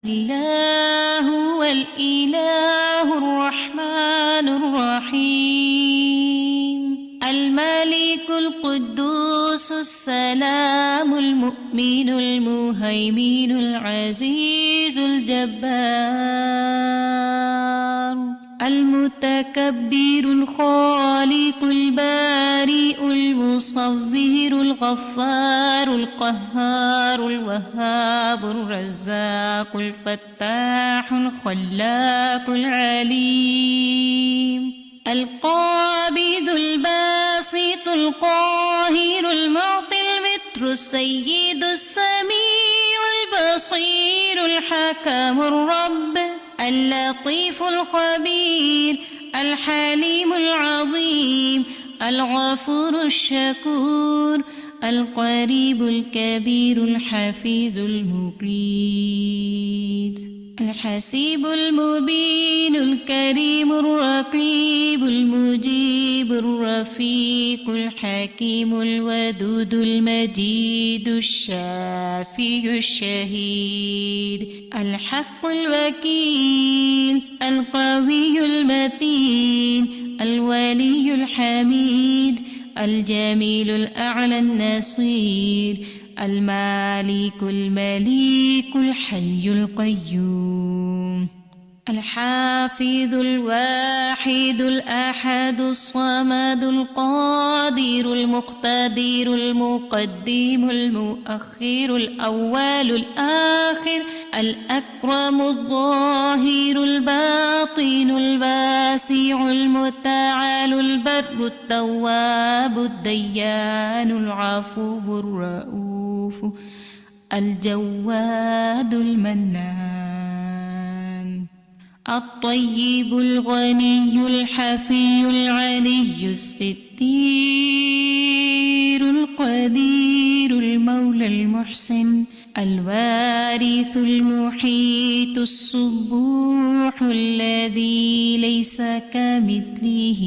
الله هو الإله الرحمن الرحيم الملك القدوس السلام المؤمن المهيمن العزيز الجبار المتكبر الخالق البارئ المصور الغفار القهار الوهاب الرزاق الفتاح الخلاق العليم القابض الباسط القاهر المعطي المتر السيد السميع البصير الحكم الرب اللطيف الخبير الحليم العظيم الغفور الشكور القريب الكبير الحفيظ المقيت الحسيب المبين الكريم الرقيب المجيب الرفيق الحكيم الودود المجيد الشافي الشهيد الحق الوكيل القوي المتين الولي الحميد الجميل الأعلى النصير المالك المليك الحي القيوم الحافظ الواحد الأحد الصمد القادر المقتدر المقدم المؤخر الأول الآخر الأكرم الظاهر الباطن الواسع المتعال البر التواب الديان العفو الرؤوف الجواد المنان الطيب الغني الحفي العلي الستير القدير المولى المحسن الوارث المحيط السبوح الذي ليس كمثله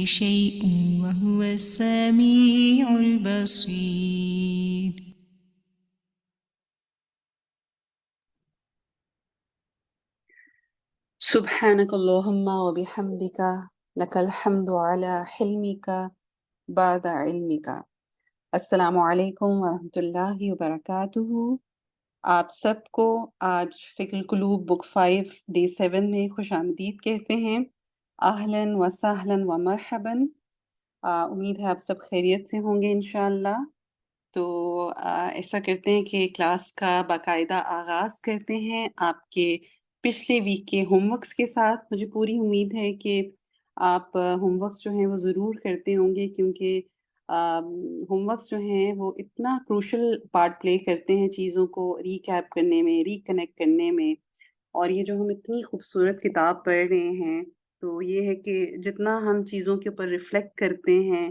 شيء وهو السميع البصير. سبحانك اللهم وبحمدك لك الحمد على حلمك بعد علمك. السلام علیکم ورحمۃ اللہ وبرکاتہ. آپ سب کو آج فکر القلوب بک 5 ڈے 7 میں خوش آمدید کہتے ہیں. اہلاً و سہلاً و مرحباً. امید ہے آپ سب خیریت سے ہوں گے انشاءاللہ. تو ایسا کرتے ہیں کہ کلاس کا باقاعدہ آغاز کرتے ہیں آپ کے پچھلے ویک کے ہوم ورکس کے ساتھ. مجھے پوری امید ہے کہ آپ ہوم ورکس جو ہیں وہ ضرور کرتے ہوں گے، کیونکہ ہوم ورکس جو ہیں وہ اتنا کروشل پارٹ پلے کرتے ہیں چیزوں کو ریکیپ کرنے میں، ریکنیکٹ کرنے میں. اور یہ جو ہم اتنی خوبصورت کتاب پڑھ رہے ہیں، تو یہ ہے کہ جتنا ہم چیزوں کے اوپر ریفلیکٹ کرتے ہیں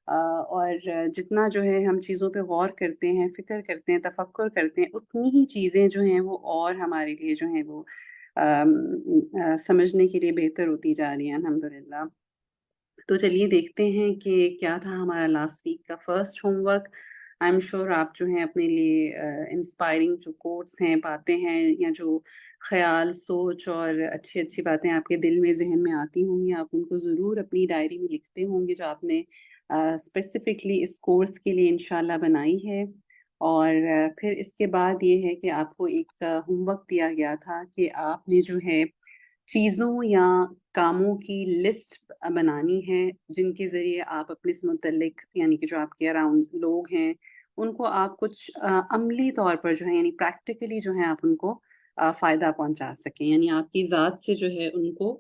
اور جتنا جو ہے ہم چیزوں پہ غور کرتے ہیں، فکر کرتے ہیں، تفکر کرتے ہیں، اتنی ہی چیزیں جو ہیں وہ اور ہمارے لیے جو ہیں وہ سمجھنے کے لیے بہتر ہوتی جا رہی ہیں الحمدللہ. تو چلیے دیکھتے ہیں کہ کیا تھا ہمارا لاسٹ ویک کا first home work. I am sure آپ جو ہیں اپنے لیے انسپائرنگ جو کوٹس ہیں، باتیں ہیں، یا جو خیال، سوچ اور اچھی اچھی باتیں آپ کے دل میں، ذہن میں آتی ہوں گی، آپ ان کو ضرور اپنی ڈائری میں لکھتے ہوں گے جو آپ نے اسپیسیفکلی اس کورس کے لیے انشاءاللہ بنائی ہے. اور پھر اس کے بعد یہ ہے کہ آپ کو ایک ہوم ورک دیا گیا تھا کہ آپ نے جو ہے چیزوں یا کاموں کی لسٹ بنانی ہے جن کے ذریعے آپ اپنے سے متعلق، یعنی کہ جو آپ کے اراؤنڈ لوگ ہیں، ان کو آپ کچھ عملی طور پر جو ہے، یعنی پریکٹیکلی جو ہے آپ ان کو فائدہ پہنچا سکیں. یعنی آپ کی ذات سے جو ہے ان کو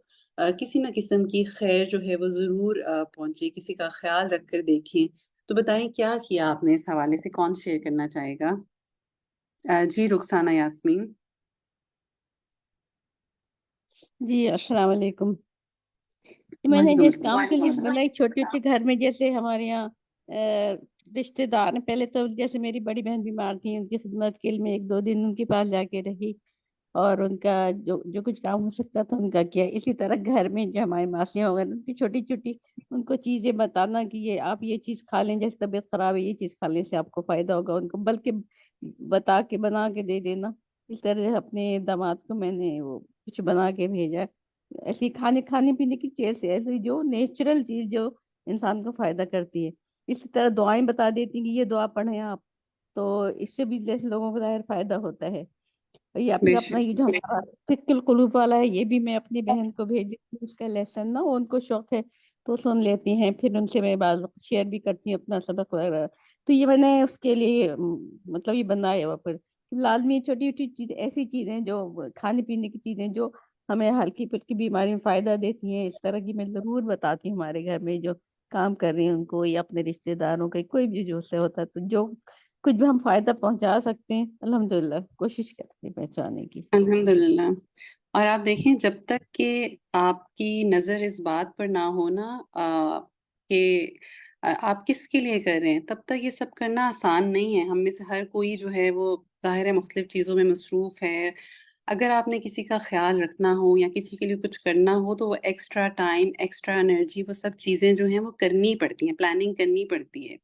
کسی نہ قسم کی خیر جو ہے وہ ضرور پہنچے، کسی کا خیال رکھ کر دیکھیں. تو بتائیں کیا کیا آپ نے اس حوالے سے؟ کون شیئر کرنا چاہے گا؟ جی رخسانہ یاسمین. جی السلام علیکم. میں نے وعلیکم جس السلام. کام کے لیے بولا، ایک چھوٹے چھوٹے گھر میں جیسے ہمارے یہاں رشتے دار ہیں. پہلے تو جیسے میری بڑی بہن بیمار تھی، ان کی خدمت کے لیے میں 1-2 دن ان کے پاس جا کے رہی اور ان کا جو کچھ کام ہو سکتا تھا ان کا کیا. اسی طرح گھر میں جو ہماری ماسیاں وغیرہ، ان کی چھوٹی چھوٹی ان کو چیزیں بتانا کہ یہ آپ یہ چیز کھا لیں، جیسے طبیعت خراب ہے یہ چیز کھانے سے آپ کو فائدہ ہوگا، ان کو بلکہ بتا کے بنا کے دے دینا. اس طرح اپنے داماد کو میں نے وہ کچھ بنا کے بھیجا، ایسی کھانے پینے کی چیز سے، ایسی جو نیچرل چیز جو انسان کو فائدہ کرتی ہے. اسی طرح دعائیں بتا دیتی ہیں کہ یہ دعا پڑھیں آپ، تو اس سے بھی جیسے لوگوں کو ظاہر فائدہ ہوتا ہے. یا پھر بے اپنا شک. یہ جو ہمارا فک القلوب والا ہے، یہ بھی میں اپنی بہن کو بھیج دیتی ہوں، اس کا لیسن نا ان کو شوق ہے تو سن لیتی ہیں، پھر ان سے میں بعض شیئر بھی کرتی ہوں اپنا سبق وغیرہ. تو یہ میں نے اس کے لیے مطلب یہ بنایا ہوا. پھر لازمی چھوٹی چھوٹی چیز، ایسی چیزیں جو کھانے پینے کی چیزیں جو ہمیں ہلکی پھلکی بیماری میں فائدہ دیتی ہیں، اس طرح کی میں ضرور بتاتی ہوں ہمارے گھر میں جو کام کر رہی ہیں ان کو، یا اپنے رشتہ داروں کا کوئی بھی جو سے ہوتا ہے، تو جو کچھ بھی ہم فائدہ پہنچا سکتے ہیں الحمدللہ کوشش کرتے ہیں پہنچانے کی. الحمد للہ. اور آپ دیکھیں، جب تک کہ آپ کی نظر اس بات پر نہ ہونا کہ آپ کس کے لیے کر رہے ہیں، تب تک یہ سب کرنا آسان نہیں ہے. ہم میں سے ہر کوئی جو ہے وہ ظاہر ہے مختلف چیزوں میں مصروف ہے. اگر آپ نے کسی کا خیال رکھنا ہو یا کسی کے لیے کچھ کرنا ہو، تو وہ ایکسٹرا ٹائم، ایکسٹرا انرجی، وہ سب چیزیں جو ہیں وہ کرنی پڑتی ہیں، پلاننگ کرنی پڑتی ہے.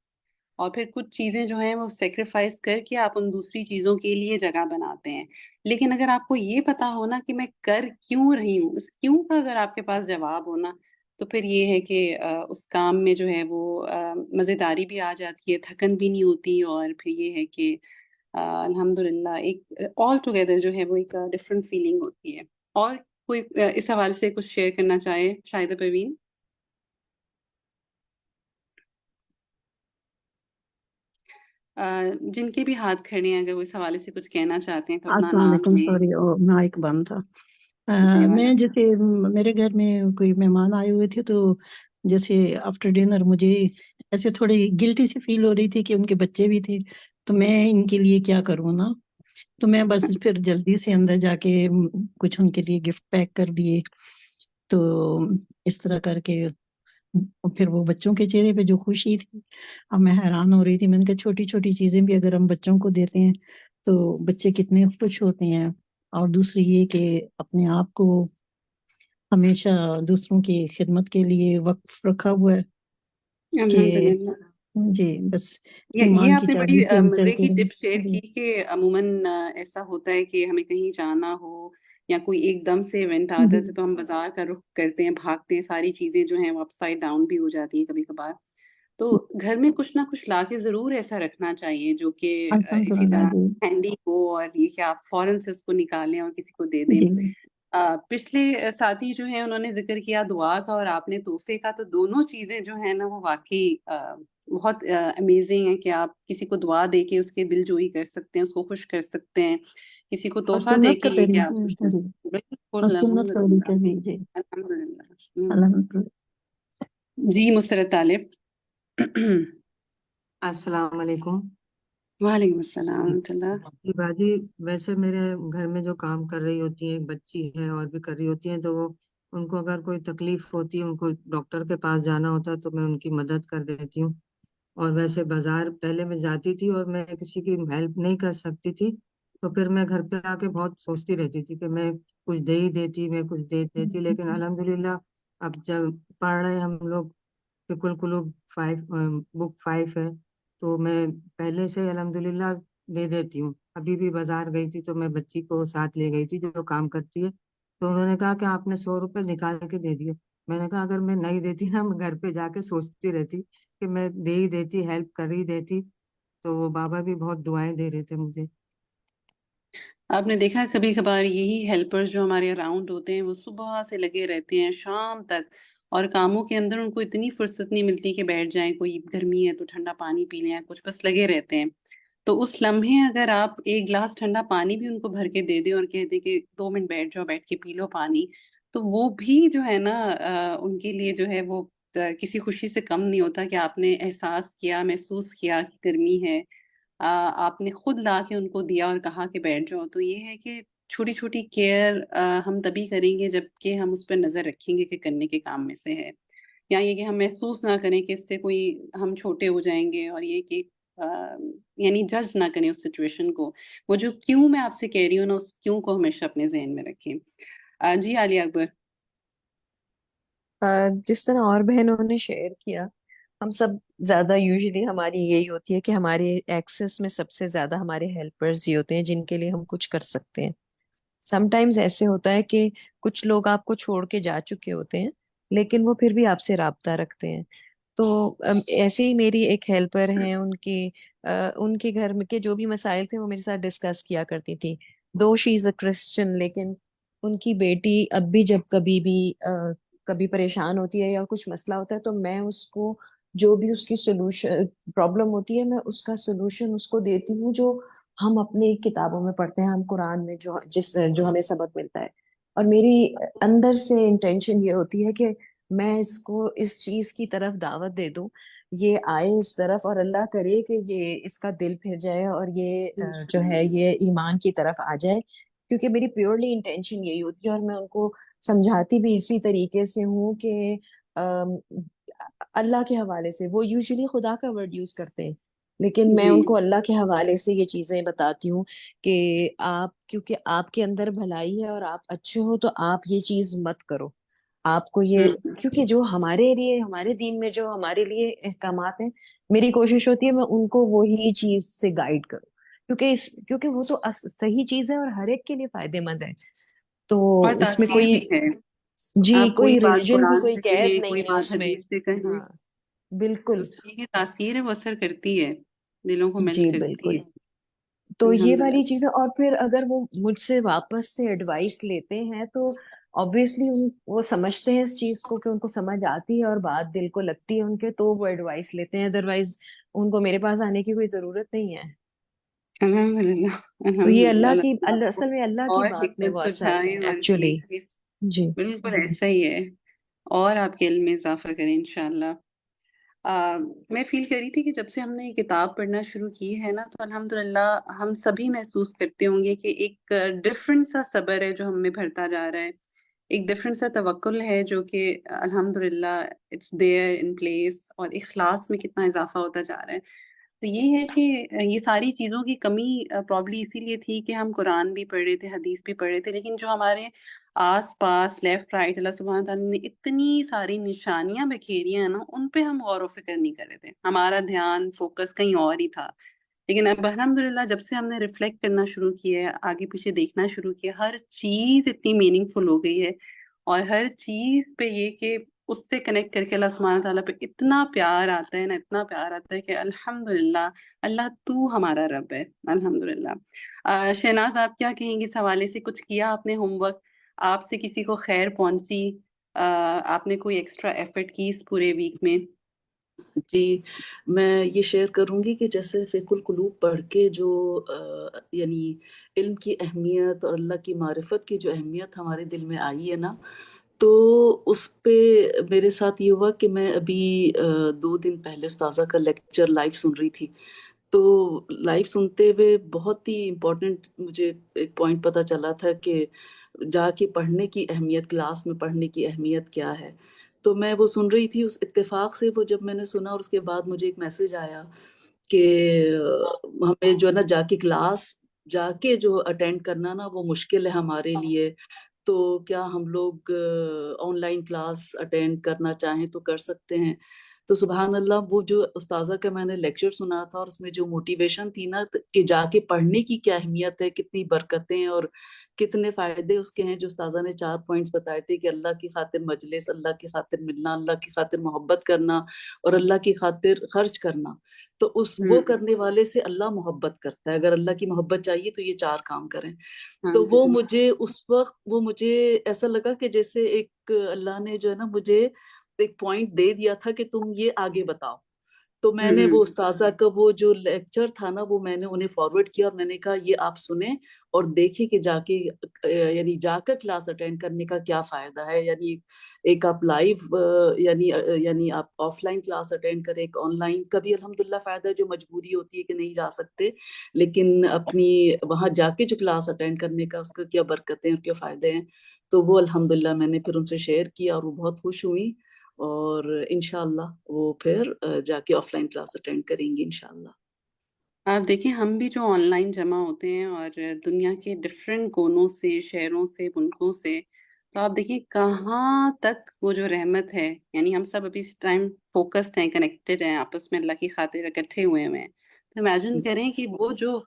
اور پھر کچھ چیزیں جو ہیں وہ سیکریفائز کر کے آپ ان دوسری چیزوں کے لیے جگہ بناتے ہیں. لیکن اگر آپ کو یہ پتا ہونا کہ میں کر کیوں رہی ہوں، اس کیوں کا اگر آپ کے پاس جواب ہونا، تو پھر یہ ہے کہ اس کام میں جو ہے وہ مزیداری بھی آ جاتی ہے، تھکن بھی نہیں ہوتی، اور پھر یہ ہے کہ الحمدللہ ایک آل ٹوگیدر جو ہے وہ ایک ڈفرینٹ فیلنگ ہوتی ہے. اور کوئی اس حوالے سے کچھ شیئر کرنا چاہے شاہدہ پروین؟ جن کے بھی ہاتھ کھڑے ہیں، اگر وہ اس حوالے سے کچھ کہنا چاہتے ہیں تو اپنا السلام نام علیکم. لیں. سوری مائک بند تھا. جی میں والا. جیسے میرے گھر میں کوئی مہمان آئے ہوئے تھے، تو جیسے آفٹر ڈنر مجھے ایسے تھوڑی گلٹی سی فیل ہو رہی تھی کہ ان کے بچے بھی تھے، تو میں ان کے لیے کیا کروں نا. تو میں بس پھر جلدی سے اندر جا کے کچھ ان کے لیے گفٹ پیک کر دیے. تو اس طرح کر کے پھر وہ بچوں کے چہرے پہ جو خوشی تھی، اب میں حیران ہو رہی تھی. میں نے کہا چھوٹی چھوٹی چیزیں بھی اگر ہم بچوں کو دیتے ہیں تو بچے کتنے خوش ہوتے ہیں. اور دوسری یہ کہ اپنے آپ کو ہمیشہ دوسروں کی خدمت کے لیے وقف رکھا ہوا ہے کہ الحمدللہ. جی بس یہ ایمان کی آپ نے بڑی چابی سے ہم مزے چلتے کی رہیں. ٹپ شیئر جی کی کہ عموماً ایسا ہوتا ہے کہ ہمیں کہیں جانا ہو یا کوئی ایک دم سے ایونٹ آ جی جاتا ہے تو ہم بازار کا رخ کرتے ہیں، بھاگتے ہیں، ساری چیزیں جو ہیں وہ اپ سائڈ ڈاؤن بھی ہو جاتی ہیں کبھی کبھار. تو گھر میں کچھ نہ کچھ لا کے ضرور ایسا رکھنا چاہیے جو کہ اسی الحمدللہ. طرح جی ہینڈی ہو، اور یہ کہ آپ فوراً سے اس کو نکالیں اور کسی کو دے دیں. جی پچھلے ساتھی جو ہیں انہوں نے ذکر کیا دعا کا اور آپ نے تحفے کا، تو دونوں چیزیں جو ہیں نا وہ واقعی بہت امیزنگ ہے کہ آپ کسی کو دعا دے کے اس کے دل جوئی کر سکتے ہیں، اس کو خوش کر سکتے ہیں. کسی کو اور تحفہ دے سنت کے کا یہ کہ آپ طریقہ. خوش کر جی سکتے ہیں. اور بالکل سنت الحمد کا للہ. طریقہ بھی. جی الحمد للہ. الحمدللہ. جی مسرت طالب. السلام علیکم. وعلیکم السلام ورحمۃ اللہ. جی باجی، ویسے میرے گھر میں جو کام کر رہی ہوتی ہیں، ایک بچی ہے اور بھی کر رہی ہوتی ہیں، تو وہ ان کو اگر کوئی تکلیف ہوتی ہے، ان کو ڈاکٹر کے پاس جانا ہوتا ہے، تو میں ان کی مدد کر دیتی ہوں. اور ویسے بازار پہلے میں جاتی تھی اور میں کسی کی ہیلپ نہیں کر سکتی تھی، تو پھر میں گھر پہ آ کے بہت سوچتی رہتی تھی کہ میں کچھ دے ہی دیتی، میں کچھ دے دیتی. لیکن الحمدللہ اب جب پڑھ رہے ہم لوگ فک القلوب 5 ہے، تو میں پہلے سے الحمدللہ دے دیتی ہوں. ابھی بھی بازار گئی تھی تو میں بچی کو ساتھ لے گئی تھی جو کام کرتی ہے، تو انہوں نے کہا کہ آپ نے 100 روپے نکال کے دے دیے. میں نے کہا اگر میں نہیں دیتی نا، میں گھر پہ جا کے سوچتی رہتی کہ میں دے ہی دیتی، ہیلپ کر ہی دیتی. تو وہ بابا بھی بہت دعائیں دے رہے تھے مجھے. آپ نے دیکھا کبھی کبھار یہی ہیلپرز جو ہمارے اراؤنڈ ہوتے ہیں وہ صبح سے لگے رہتے ہیں شام تک، اور کاموں کے اندر ان کو اتنی فرصت نہیں ملتی کہ بیٹھ جائیں، کوئی گرمی ہے تو ٹھنڈا پانی پی لیں، کچھ بس لگے رہتے ہیں. تو اس لمحے اگر آپ ایک گلاس ٹھنڈا پانی بھی ان کو بھر کے دے دیں اور کہہ دیں کہ 2 منٹ بیٹھ جاؤ، بیٹھ کے پی لو پانی، تو وہ بھی جو ہے نا ان کے لیے جو ہے وہ کسی خوشی سے کم نہیں ہوتا کہ آپ نے احساس کیا، محسوس کیا کہ گرمی ہے، آپ نے خود لا کے ان کو دیا اور کہا کہ بیٹھ جاؤ. تو یہ ہے کہ چھوٹی چھوٹی کیئر ہم تبھی کریں گے جب کہ ہم اس پہ نظر رکھیں گے کہ کرنے کے کام میں سے ہے، یا یہ کہ ہم محسوس نہ کریں کہ اس سے کوئی ہم چھوٹے ہو جائیں گے، اور یہ کہ یعنی جج نہ کریں اس سچویشن کو. وہ جو کیوں میں آپ سے کہہ رہی ہوں نا، اس کیوں کو ہمیشہ اپنے ذہن میں رکھیں. جی عالیہ اکبر. جس طرح اور بہنوں نے شیئر کیا، ہم سب زیادہ یوزلی ہماری یہی ہوتی ہے کہ ہمارے ایکسس میں سب سے زیادہ ہمارے ہیلپرز ہی ہوتے ہیں جن کے لیے ہم کچھ کر سکتے ہیں. سم ٹائمز ایسے ہوتا ہے کہ کچھ لوگ آپ کو چھوڑ کے جا چکے ہوتے ہیں لیکن وہ پھر بھی آپ سے رابطہ رکھتے ہیں. تو ایسے ہی میری ایک ہیلپر ہیں، ان کے گھر میں کے جو بھی مسائل تھے وہ میرے ساتھ ڈسکس کیا کرتی تھی. دو شی از اے کرسچن، لیکن ان کی بیٹی اب بھی جب کبھی پریشان ہوتی ہے یا کچھ مسئلہ ہوتا ہے تو میں اس کو جو بھی اس کی سولوشن پرابلم ہوتی ہے میں اس کا سولوشن اس کو دیتی ہوں، جو ہم اپنی کتابوں میں پڑھتے ہیں، ہم قرآن میں جو ہمیں سبق ملتا ہے. اور میری اندر سے انٹینشن یہ ہوتی ہے کہ میں اس کو اس چیز کی طرف دعوت دے دوں، یہ آئے اس طرف، اور اللہ کرے کہ یہ اس کا دل پھر جائے اور یہ جو ہے یہ ایمان کی طرف آ جائے. کیونکہ میری پیورلی انٹینشن یہی ہوتی ہے، اور میں ان کو سمجھاتی بھی اسی طریقے سے ہوں کہ اللہ کے حوالے سے. وہ یوزلی خدا کا ورڈ یوز کرتے ہیں لیکن میں جی ان کو اللہ کے حوالے سے یہ چیزیں بتاتی ہوں کہ کیونکہ آپ کے اندر بھلائی ہے اور آپ اچھے ہو تو آپ یہ چیز مت کرو. آپ کو یہ کیونکہ جو ہمارے لیے ہمارے دین میں جو ہمارے لیے احکامات ہیں، میری کوشش ہوتی ہے میں ان کو وہی چیز سے گائیڈ کروں، کیونکہ وہ تو صحیح چیز ہے اور ہر ایک کے لیے فائدے مند ہے. تو اور اس میں تاثیر کوئی بھی ہے. جی آپ کوئی کوئی بات ریلیجن کی قرآن کوئی سے قید کہیں، کوئی نہیں ہے بات اس میں. حدیث سے کہیں، ہاں بالکل. اس کی تاثیر ہے، وہ اثر کرتی ہے، دلوں کو میلٹ جی کرتی بالکل. ہے. تو یہ الحمد والی للہ. چیزیں، اور پھر اگر وہ مجھ سے واپس سے ایڈوائس لیتے ہیں تو obviously وہ سمجھتے ہیں اس چیز کو کہ ان کو سمجھ آتی ہے اور بات دل کو لگتی ہے ان کے، تو وہ ایڈوائس لیتے ہیں. ادروائز ان کو میرے پاس آنے کی کوئی ضرورت نہیں ہے. الحمد للہ. تو الحمد یہ للہ. اللہ اصل میں اللہ کی اور بات میں حکمت وہ سے اثر ہے اٹھائے اور ایکچولی. جی بالکل ایسا ہی ہے. اور آپ کے علم میں اضافہ کریں انشاءاللہ. میں فیل کر رہی تھی کہ جب سے ہم نے یہ کتاب پڑھنا شروع کی ہے نا، تو الحمدللہ ہم سبھی محسوس کرتے ہوں گے کہ ایک ڈفرینٹ سا صبر ہے جو ہم میں بھرتا جا رہا ہے، ایک ڈفرینٹ سا توکل ہے جو کہ الحمدللہ اٹس دیئر ان پلیس، اور اخلاص میں کتنا اضافہ ہوتا جا رہا ہے. تو یہ ہے کہ یہ ساری چیزوں کی کمی پرابلی اسی لیے تھی کہ ہم قرآن بھی پڑھ رہے تھے، حدیث بھی پڑھ رہے تھے، لیکن جو ہمارے آس پاس لیفٹ رائٹ اللہ سبحانہ تعالیٰ نے اتنی ساری نشانیاں بکھیری ہیں نا، ان پہ ہم غور و فکر نہیں کر رہے تھے. ہمارا دھیان فوکس کہیں اور ہی تھا. لیکن اب الحمدللہ جب سے ہم نے ریفلیکٹ کرنا شروع کیا ہے، آگے پیچھے دیکھنا شروع کیا، ہر چیز اتنی میننگ فل ہو گئی ہے، اور ہر چیز پہ یہ کہ اس سے کنیکٹ کر کے اللہ سبحانہ تعالیٰ پہ اتنا پیار آتا ہے نا، اتنا پیار آتا ہے کہ الحمدللہ اللہ تو ہمارا رب ہے. الحمدللہ. شہناز آپ کیا کہیں گے اس حوالے سے؟ کچھ کیا آپ نے ہوم ورک؟ آپ سے کسی کو خیر پہنچی؟ آپ نے کوئی ایکسٹرا ایفرٹ کی اس پورے ویک میں؟ جی، میں یہ شیئر کروں گی کہ جیسے فقہ القلوب پڑھ کے جو یعنی علم کی اہمیت اور اللہ کی معرفت کی جو اہمیت ہمارے دل میں آئی ہے نا، تو اس پہ میرے ساتھ یہ ہوا کہ میں ابھی 2 دن پہلے استاذہ کا لیکچر لائیو سن رہی تھی. تو لائیو سنتے ہوئے بہت ہی امپورٹنٹ مجھے ایک پوائنٹ پتہ چلا تھا کہ جا کے پڑھنے کی اہمیت، کلاس میں پڑھنے کی اہمیت کیا ہے. تو میں وہ سن رہی تھی، اس اتفاق سے وہ جب میں نے سنا اور اس کے بعد مجھے ایک میسج آیا کہ ہمیں جو ہے نا جا کے کلاس جا کے جو اٹینڈ کرنا نا وہ مشکل ہے ہمارے لیے، تو کیا ہم لوگ آن لائن کلاس اٹینڈ کرنا چاہیں تو کر سکتے ہیں. تو سبحان اللہ، وہ جو استاذہ کا میں نے لیکچر سنا تھا اور اس میں جو موٹیویشن تھی نا کہ جا کے پڑھنے کی کیا اہمیت ہے، کتنی برکتیں اور کتنے فائدے اس کے ہیں، جو استاذہ نے 4 پوائنٹس بتائے تھے کہ اللہ کی خاطر مجلس، اللہ کی خاطر ملنا، اللہ کی خاطر محبت کرنا اور اللہ کی خاطر خرچ کرنا. تو وہ کرنے والے سے اللہ محبت کرتا ہے. اگر اللہ کی محبت چاہیے تو یہ 4 کام کریں. تو وہ مجھے اس وقت مجھے ایسا لگا کہ جیسے ایک اللہ نے جو ہے نا مجھے ایک پوائنٹ دے دیا تھا کہ تم یہ آگے بتاؤ. تو میں نے وہ استاذہ کا وہ جو لیکچر تھا نا وہ میں نے انہیں فارورڈ کیا اور میں نے کہا یہ آپ سنیں اور دیکھیں کہ جا کے یعنی جا کر کلاس اٹینڈ کرنے کا کیا فائدہ ہے. یعنی ایک آپ لائیو یعنی آپ آف لائن کلاس اٹینڈ کریں، ایک آن لائن کا بھی الحمدللہ فائدہ ہے جو مجبوری ہوتی ہے کہ نہیں جا سکتے، لیکن اپنی وہاں جا کے جو کلاس اٹینڈ کرنے کا اس کا کیا برکتیں اور کیا فائدے ہیں. تو وہ الحمدللہ میں نے پھر ان سے شیئر کیا اور وہ بہت خوش ہوئی، اور انشاءاللہ وہ پھر جا کے آف لائن کلاس اٹینڈ کریں گی انشاءاللہ. آپ دیکھیں، ہم بھی جو آن لائن جمع ہوتے ہیں اور دنیا کے ڈفرینٹ کونوں سے، شہروں سے، ملکوں سے تو آپ دیکھیے کہاں تک وہ جو رحمت ہے، یعنی ہم سب ابھی اس ٹائم فوکسڈ ہیں، کنیکٹڈ ہیں، آپس میں اللہ کی خاطر اکٹھے ہوئے ہیں، تو امیجن کریں کہ وہ جو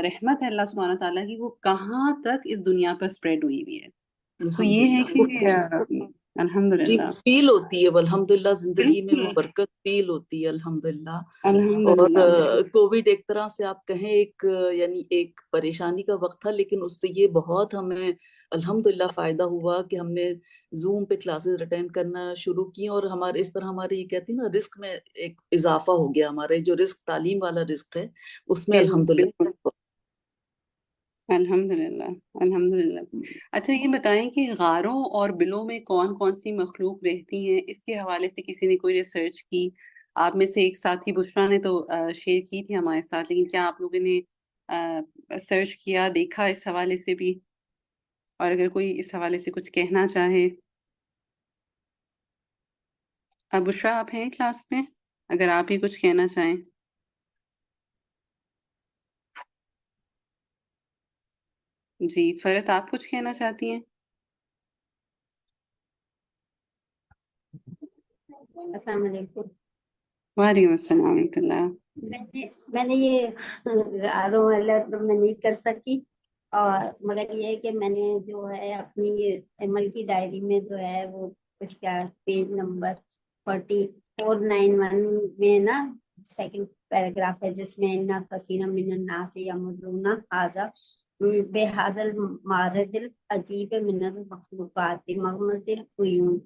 رحمت ہے اللہ سبحانہ تعالیٰ کی، وہ کہاں تک اس دنیا پر اسپریڈ ہوئی ہوئی ہے. تو یہ ہے الحمدللہ. کہ الحمد جی للہ فیل ہوتی ہے الحمدللہ، زندگی میں وہ بالکل برکت فیل ہوتی ہے الحمدللہ. الحمد اور للہ. کووڈ ایک طرح سے آپ کہیں ایک یعنی ایک پریشانی کا وقت تھا، لیکن اس سے یہ بہت ہمیں الحمدللہ فائدہ ہوا کہ ہم نے زوم پہ کلاسز اٹینڈ کرنا شروع کی، اور ہمارے اس طرح ہمارے یہ کہتی ہیں نا رزق میں ایک اضافہ ہو گیا. ہمارے جو رزق تعلیم والا رزق ہے اس میں الحمدللہ. بالکل الحمد للہ الحمد للہ. اچھا یہ بتائیں کہ غاروں اور بلوں میں کون کون سی مخلوق رہتی ہیں؟ اس کے حوالے سے کسی نے کوئی ریسرچ کی؟ آپ میں سے ایک ساتھی بشرا نے تو شیئر کی تھی ہمارے ساتھ، لیکن کیا آپ لوگوں نے سرچ کیا، دیکھا اس حوالے سے بھی؟ اور اگر کوئی اس حوالے سے کچھ کہنا چاہے. بشرا آپ ہیں کلاس میں؟ اگر آپ ہی کچھ کہنا چاہیں. جی فرت آپ کچھ کہنا چاہتی ہیں؟ السلام علیکم. وعلیکم السلام ورحمۃ اللہ. میں نے یہ آرو والا تو میں نہیں کر سکی، اور مگر یہ ہے کہ میں نے جو ہے اپنی عمل کی ڈائری میں جو ہے وہ اس کا پیج نمبر 4491 میں نا سیکنڈ پیراگراف ہے، جس میں نہ کثیر من الناس یمرون ھذا بے حاصل مارد العجیب من المخلوقات مغمض العیون.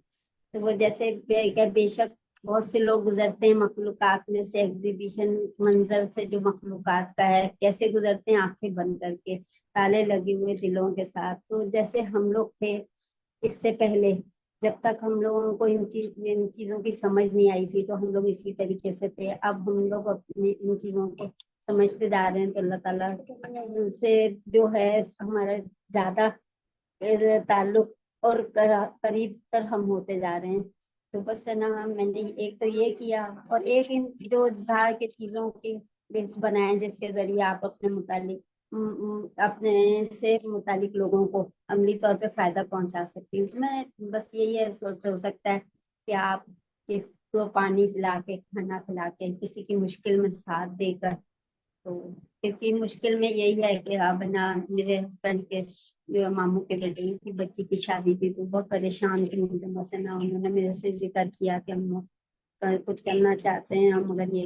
تو وہ جیسے بے شک بہت سے لوگ گزرتے ہیں مخلوقات میں سے، ایگزیبیشن منظر سے جو مخلوقات کا ہے کیسے گزرتے ہیں آنکھیں بند کر کے، تالے لگے ہوئے دلوں کے ساتھ. تو جیسے ہم لوگ تھے اس سے پہلے، جب تک ہم لوگوں کو ان چیزوں کی سمجھ نہیں آئی تھی تو ہم لوگ اسی طریقے سے تھے. اب ہم لوگ اپنی ان چیزوں کو سمجھتے جا رہے ہیں تو اللہ تعالیٰ سے جو ہے ہمارا زیادہ تعلق اور قریب تر ہم ہوتے جا رہے ہیں. تو بس ہے نا میں نے ایک تو یہ کیا، اور ایک ان جو دھار کے چیزوں کی لسٹ بنائے جس کے ذریعے آپ اپنے متعلق اپنے سے متعلق لوگوں کو عملی طور پہ فائدہ پہنچا سکتی ہوں. میں بس یہی ہے سوچ ہو سکتا ہے کہ آپ کس کو پانی پلا کے، کھانا کھلا کے، کسی کی مشکل میں ساتھ دے کر. تو کسی مشکل میں یہی ہے کہ اب نا میرے ہسبینڈ کے جو ماموں کے بیٹے کی بچی کی شادی تھی تو بہت پریشان تھی مجھے، بس نا انہوں نے میرے سے ذکر کیا کہ ہم کچھ کرنا چاہتے ہیں، مگر یہ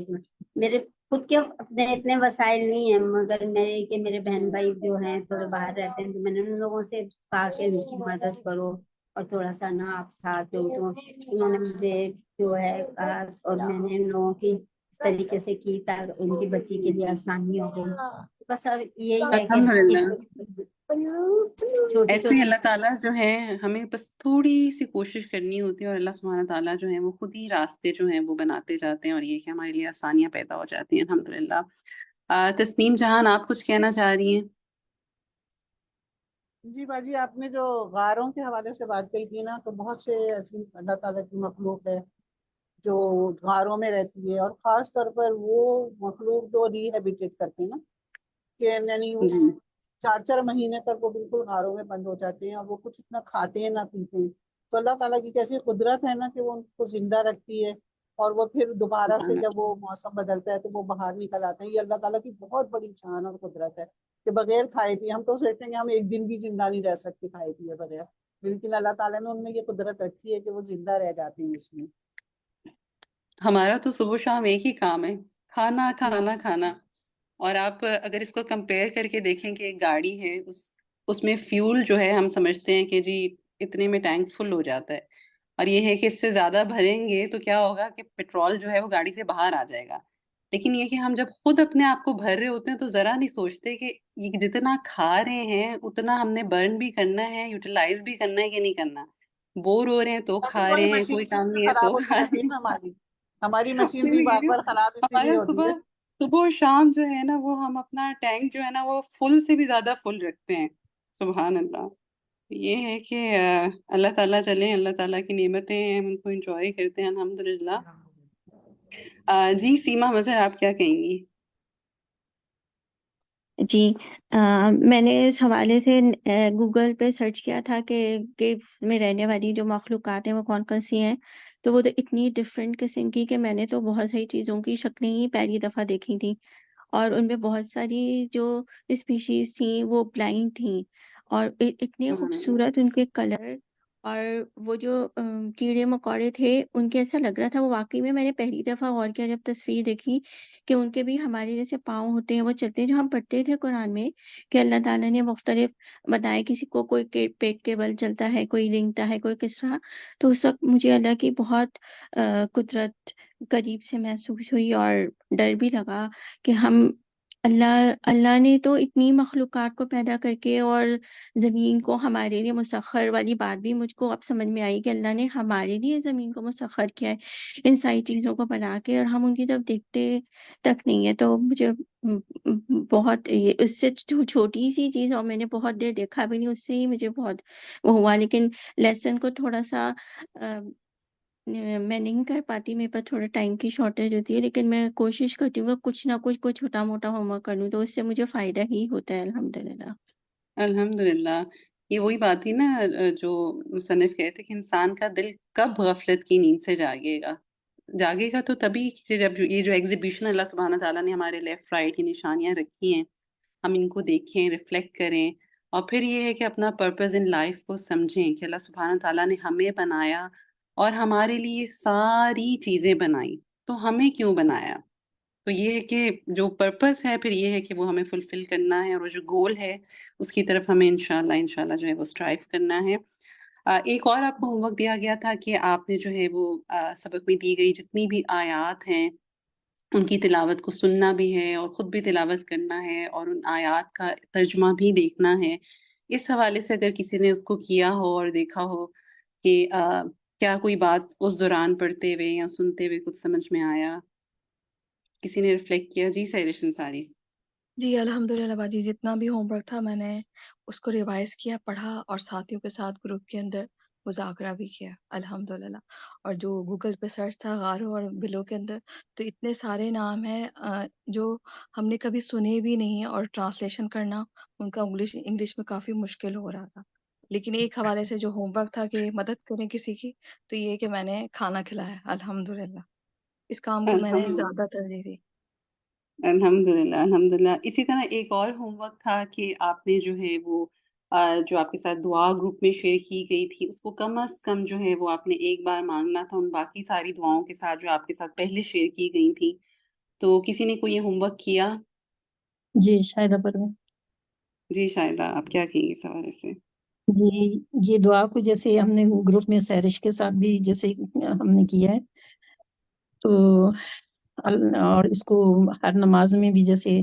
میرے خود کے اپنے اتنے وسائل نہیں ہیں، مگر میرے بہن بھائی جو ہیں تھوڑے باہر رہتے ہیں تو میں نے ان لوگوں سے کہا کہ ان کی مدد کرو اور تھوڑا سا نا آپ ساتھ دو. تو انہوں نے مجھے جو ہے کہا اور میں نے ان لوگوں کی اس طریقے سے کی تاکہ ان کی بچی کے لیے آسانی ہو گئی. بس اب یہی ہے کہ الحمد للہ. چھوٹی ایسے ہی چھوٹی اللہ تعالیٰ جو ہے ہمیں بس تھوڑی سی کوشش کرنی ہوتی ہے، اور اللہ سبحانہ تعالیٰ جو ہے وہ خود ہی راستے جو ہیں وہ بناتے جاتے ہیں، اور یہ کہ ہمارے لیے آسانیاں پیدا ہو جاتی ہیں الحمد للہ. تسنیم جہان آپ کچھ کہنا چاہ رہی ہیں؟ جی باجی، آپ نے جو غاروں کے حوالے سے بات کہی تھی نا، تو بہت سے ایسی اللہ تعالیٰ کی مخلوق ہے جو غاروں میں رہتی ہے، اور خاص طور پر وہ مخلوق جو ریہیبیٹیٹ کرتے ہیں نا، کہ یعنی وہ جی 4 مہینے تک وہ بالکل غاروں میں بند ہو جاتے ہیں، اور وہ کچھ نہ کھاتے ہیں نہ پیتے ہیں. تو اللہ تعالیٰ کی کیسی قدرت ہے نا کہ وہ ان کو زندہ رکھتی ہے، اور وہ پھر دوبارہ سے سبحان جب وہ موسم بدلتا ہے تو وہ باہر نکل آتے ہیں. یہ اللہ تعالیٰ کی بہت بڑی شان اور قدرت ہے کہ بغیر کھائے پیے، ہم تو سوچتے ہیں کہ ہم ایک دن بھی زندہ نہیں رہ سکتے کھائے پیے بغیر، لیکن اللہ تعالیٰ نے ان میں یہ قدرت رکھی ہے کہ وہ زندہ رہ جاتے ہیں اس میں. ہمارا تو صبح شام ایک ہی کام ہے، کھانا کھانا کھانا. اور آپ اگر اس کو کمپیئر کر کے دیکھیں کہ ایک گاڑی ہے، اس میں فیول جو ہے ہم سمجھتے ہیں کہ جی اتنے میں ٹینک فل ہو جاتا ہے، اور یہ ہے کہ اس سے زیادہ بھریں گے تو کیا ہوگا کہ پیٹرول جو ہے وہ گاڑی سے باہر آ جائے گا. لیکن یہ کہ ہم جب خود اپنے آپ کو بھر رہے ہوتے ہیں تو ذرا نہیں سوچتے کہ یہ جتنا کھا رہے ہیں اتنا ہم نے برن بھی کرنا ہے، یوٹیلائز بھی کرنا ہے کہ نہیں کرنا. بور ہو رہے ہیں تو کھا وہی رہے ہیں، مشین کوئی بھی کام نہیں ہے خراب تو ہوتی کھا رہتی رہے ہے نا ہماری ہیں. مشین بھی بار بار خراب اسی لیے ہمارا ہوتی ہے. صبح اور شام جو ہے نا وہ ہم اپنا ٹینک جو ہے نا وہ فل سے بھی زیادہ فل رکھتے ہیں. سبحان اللہ. یہ ہے کہ اللہ تعالیٰ چلیں، اللہ تعالیٰ کی نعمتیں ہیں، ہم ان کو انجوائے کرتے ہیں الحمد للہ. جی سیما مظہر آپ کیا کہیں گی؟ جی میں نے اس حوالے سے گوگل پہ سرچ کیا تھا کہ کیوز میں رہنے والی جو مخلوقات ہیں وہ کون کون سی ہیں، تو وہ تو اتنی ڈفرینٹ قسم کی کہ میں نے تو بہت ساری چیزوں کی شکلیں ہی پہلی دفعہ دیکھی تھیں، اور ان میں بہت ساری جو اسپیشیز تھیں وہ بلائنڈ تھیں، اور اتنے سبحان اللہ. خوبصورت ان کے کلر، اور وہ جو کیڑے مکوڑے تھے ان کے ایسا لگ رہا تھا، وہ واقعی میں نے پہلی دفعہ غور کیا جب تصویر دیکھی کہ ان کے بھی ہمارے جیسے پاؤں ہوتے ہیں، وہ چلتے ہیں، جو ہم پڑھتے تھے قرآن میں کہ اللہ تعالیٰ نے مختلف بتائے، کسی کو کوئی پیٹ کے بل چلتا ہے، کوئی رینگتا ہے، کوئی کس طرح، تو اس وقت مجھے اللہ کی بہت قدرت قریب سے محسوس ہوئی، اور ڈر بھی لگا کہ اللہ نے تو اتنی مخلوقات کو پیدا کر کے اور زمین کو ہمارے لیے مسخر والی بات بھی مجھ کو اب سمجھ میں آئی کہ اللہ نے ہمارے لیے زمین کو مسخر کیا ہے ان ساری چیزوں کو بنا کے، اور ہم ان کی طرف دیکھتے تک نہیں ہے، تو مجھے بہت اس سے چھوٹی سی چیز، اور میں نے بہت دیر دیکھا بھی نہیں، اس سے ہی مجھے بہت وہ ہوا، لیکن لیسن کو تھوڑا سا میں نہیں کر پاتی، میرے پاس تھوڑا ٹائم کی شارٹیج ہوتی ہے، لیکن میں کوشش کرتی ہوں کہ کچھ نہ کچھ کوئی چھوٹا موٹا ہوم ورک کر لوں، تو اس سے مجھے فائدہ ہی ہوتا ہے الحمدللہ۔ الحمدللہ. یہ وہی بات تھی نا جو مصنف کہتے کہ انسان کا دل کب غفلت کی نیند سے جاگے گا تو تبھی کہ جب یہ جو ایگزیبیشن اللہ سبحانہ تعالیٰ نے ہمارے لیفٹ رائٹ کی نشانیاں رکھی ہیں، ہم ان کو دیکھیں، ریفلیکٹ کریں، اور پھر یہ ہے کہ اپنا پرپز ان لائف کو سمجھیں کہ اللہ سبحانہ تعالیٰ نے ہمیں بنایا اور ہمارے لیے ساری چیزیں بنائیں، تو ہمیں کیوں بنایا؟ تو یہ ہے کہ جو پرپز ہے پھر یہ ہے کہ وہ ہمیں فلفل کرنا ہے، اور وہ جو گول ہے اس کی طرف ہمیں انشاءاللہ جو ہے وہ اسٹرائیو کرنا ہے۔ ایک اور آپ کو ہوم ورک دیا گیا تھا کہ آپ نے جو ہے وہ سبق میں دی گئی جتنی بھی آیات ہیں ان کی تلاوت کو سننا بھی ہے اور خود بھی تلاوت کرنا ہے، اور ان آیات کا ترجمہ بھی دیکھنا ہے۔ اس حوالے سے اگر کسی نے اس کو کیا ہو اور دیکھا ہو کہ کیا کوئی بات اس دوران پڑھتے ہوئے یا سنتے ہوئے کچھ سمجھ میں آیا، کسی نے ریفلیکٹ کیا؟ جی سحرش انصاری. جی الحمدللہ باجی، جتنا بھی ہوم ورک تھا میں نے اس کو ریوائز کیا، پڑھا، اور ساتھیوں کے ساتھ گروپ کے اندر مذاکرہ بھی کیا الحمدللہ۔ اور جو گوگل پہ سرچ تھا غاروں اور بلوں کے اندر، تو اتنے سارے نام ہیں جو ہم نے کبھی سنے بھی نہیں ہیں، اور ٹرانسلیشن کرنا ان کا انگلش میں کافی مشکل ہو رہا تھا، لیکن ایک حوالے سے جو ہوم ورک تھا کہ مدد کریں کسی کی، تو یہ کہ میں نے کھانا کھلایا الحمدللہ، اس کام کو میں نے الحمد زیادہ ترجیح دی۔ الحمدللہ. اسی طرح ایک اور ہوم ورک تھا کہ آپ نے جو ہے وہ جو آپ کے ساتھ دعا گروپ میں شیئر کی گئی تھی اس کو کم از کم جو ہے وہ آپ نے ایک بار مانگنا تھا ان باقی ساری دعاؤں کے ساتھ جو آپ کے ساتھ پہلے شیئر کی گئی تھی. تو کسی نے کوئی یہ ہوم ورک کیا؟ جی شاہدہ پروین. جی شاہدہ، آپ کیا کہیں گے اس حوالے سے؟ جی یہ دعا کو جیسے ہم نے گروپ میں سہرش کے ساتھ بھی جیسے ہم نے کیا ہے، تو اور اس کو ہر نماز میں بھی جیسے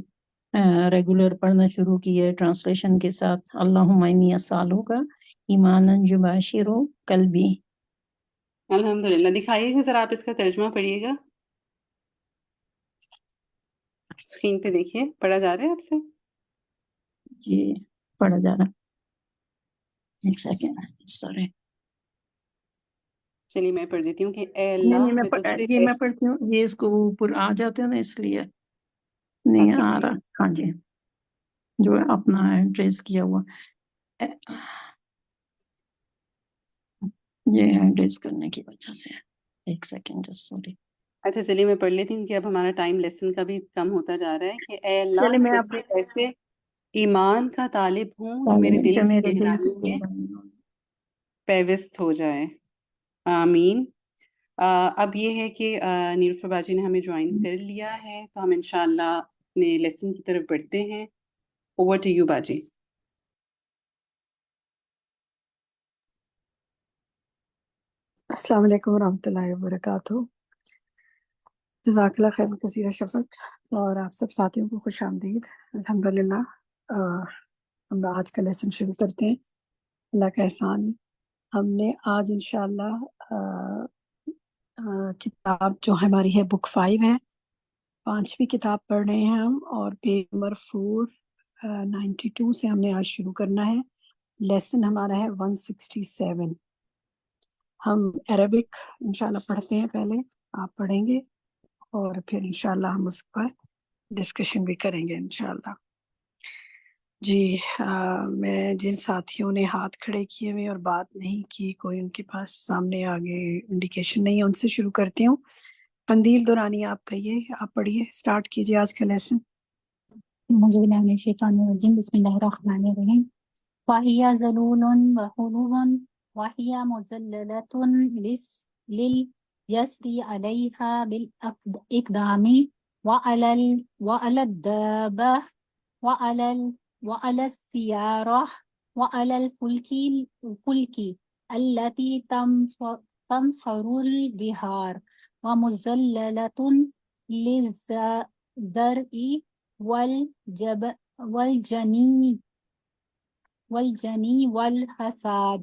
ریگولر پڑھنا شروع کی ہے ٹرانسلیشن کے ساتھ، اللہم انی اسالو کا ایمانا یباشرو قلبی. الحمدللہ. دکھائیے گا ذرا، آپ اس کا ترجمہ پڑھیے گا، اسکرین پہ دیکھیے، پڑھا جا رہا ہے آپ سے؟ جی پڑھا جا رہا، ایک سیکنڈ سوری. چلیے میں پڑھ دیتی ہوں کہ اے نہیں اللہ نہیں میں تجھ سے یہ میں پڑھتی ہوں، یہ اس کو اوپر آ جاتے ہیں نا اس لیے نہیں اچھا آ پڑھیے. رہا. ہاں جی، جو اپنا ایڈریس کیا ہوا یہ ایڈریس کرنے کی وجہ سے، ایک سیکنڈ جسٹ سوری. اچھا چلیے میں پڑھ لیتی ہوں کہ اب ہمارا ٹائم لیسن کا بھی کم ہوتا جا رہا ہے. کہ اے اللہ چلے میں میں تجھ آپ سے ایسے ایمان کا طالب ہوں جو میرے دل جو کی میرے دل گہرائیوں کی میں پیوست ہو جائے. آمین. اب یہ ہے کہ نیلوفر باجی نے ہمیں جوائن کر لیا ہے، تو ہم انشاءاللہ اپنے لیسن کی طرف بڑھتے ہیں. اوور ٹو یو باجی. السلام علیکم ورحمۃ اللہ وبرکاتہ. جزاک اللہ خیر کثیر شفق، اور آپ سب ساتھیوں کو خوش آمدید. الحمدللہ ہم آج کا لیسن شروع کرتے ہیں. اللہ کا احسان ہے، ہم نے آج انشاءاللہ کتاب جو ہماری ہے بک 5 ہے، 5ویں کتاب پڑھ رہے ہیں ہم، اور پیج نمبر 492 سے ہم نے آج شروع کرنا ہے. لیسن ہمارا ہے 167. ہم عربک انشاءاللہ پڑھتے ہیں، پہلے آپ پڑھیں گے اور پھر انشاءاللہ ہم اس پر ڈسکشن بھی کریں گے انشاءاللہ. جی میں جن ساتھیوں نے ہاتھ کھڑے کیے ہوئے اور بات نہیں کی، کوئی ان کے پاس سامنے آگے انڈیکیشن نہیں ہے، ان سے شروع کرتی ہوں۔ قندیل دورانی آپ کہیے، آپ پڑھیے، سٹارٹ کیجیے آج کا لیسن۔ أعوذ بالله من الشيطان الرجيم بسم الله الرحمن الرحيم وهي ذلول وحلول وهي مذللة لليسر عليها بالإقدام وعلى الدابة وعلى السيارة وعلى الفلك التي تنفر البحار ومذللة للزرع والجني والحساد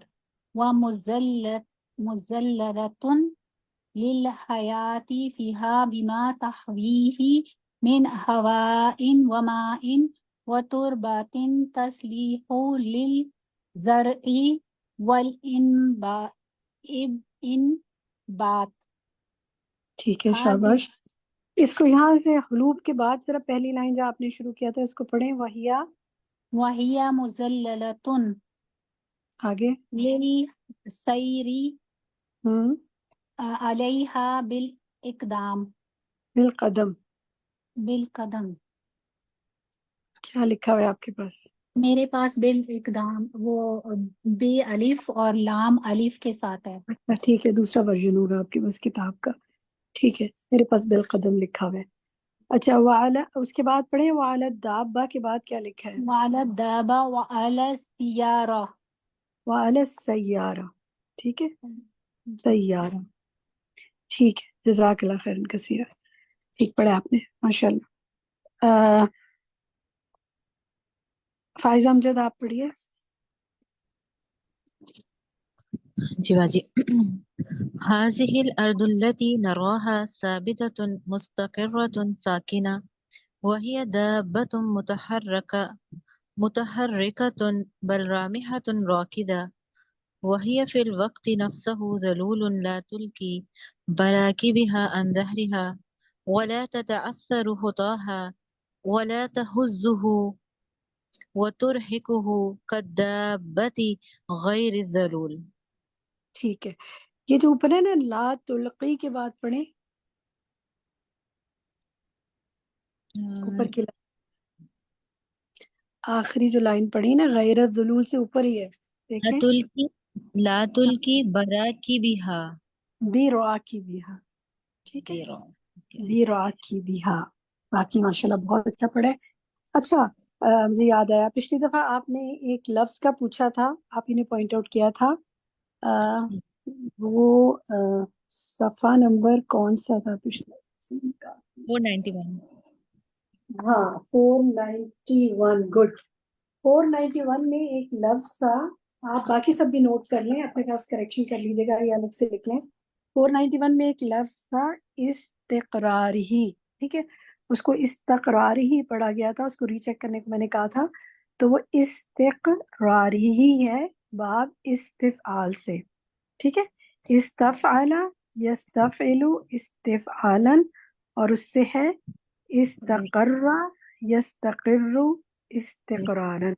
ومذللة للحياة فيها بما تحويه من هواء وماء وتربة تصلح للزرع والإنبات ٹھیک ہے، شاباش۔ اس کو یہاں سے حلوب کے بعد ذرا پہلی لائن جو آپ نے شروع کیا تھا اس کو پڑھیں، وہیا، وهي مذللة آگے، للسير ہوں، عليها بالإقدام بالقدم، بالقدم۔ کیا لکھا ہوا ہے آپ کے پاس؟ میرے پاس بالإقدام وہ بے الف اور لام الف کے ساتھ ہے۔ اچھا ٹھیک ہے، دوسرا ورژن ہوگا آپ کے پاس کتاب کا، ٹھیک ہے، میرے پاس بالقدم لکھا ہوا ہے۔ اچھا وعلی، اس کے بعد پڑھیں وعلی الدابہ کے بعد کیا لکھا ہے؟ وعلى الدابة وعلى السيارة۔ وعلی السیارہ، ٹھیک ہے، سیارہ، ٹھیک ہے، جزاک اللہ خیرن کثیرہ، ٹھیک پڑھا آپ نے، ماشاء اللہ۔ فائزہ امجد آپ پڑھیے۔ جی باجی هذه الأرض التي نراها ثابتة مستقرة ساكنة وهي دابة متحركة بل رامحة راكدة وهي في الوقت نفسه ذلول لا تلقي براكبها عن ظهرها ولا تتعثر خطاها ولا تهزه وترهقه كالدابة غير الذلول۔ ٹھیک ہے، یہ جو اوپر ہے نا لا تلقی کے بعد پڑھیں، اوپر کی لائن، آخری جو لائن پڑھی نا غیر الذلول سے اوپر ہی ہے، دیکھیں، لا تلقي براكبها بی رعا کی بیہا، ٹھیک ہے، بی رعا کی بیہا، باقی ماشاءاللہ بہت اچھا پڑھا ہے۔ اچھا مجھے یاد آیا پچھلی دفعہ آپ نے ایک لفظ کا پوچھا تھا، آپ ہی نے پوائنٹ آؤٹ کیا تھا، وہ صفحہ نمبر کون سا تھا پچھلے؟ 491۔ ہاں 491، گڈ۔ 491 میں ایک لفظ تھا، آپ باقی سب بھی نوٹ کر لیں، اپنے پاس کریکشن کر لیجیے گا یا الگ سے لکھ لیں۔ 491 میں ایک لفظ تھا استقراری، ٹھیک ہے، اس کو استقراری ہی پڑھا گیا تھا، اس کو ری چیک کرنے کو میں نے کہا تھا، تو وہ استقراری ہی ہے باب استفعال سے، ٹھیک ہے، استفعل یستفعل استفعالا، اور اس سے ہے استقر یستقر استقرارا،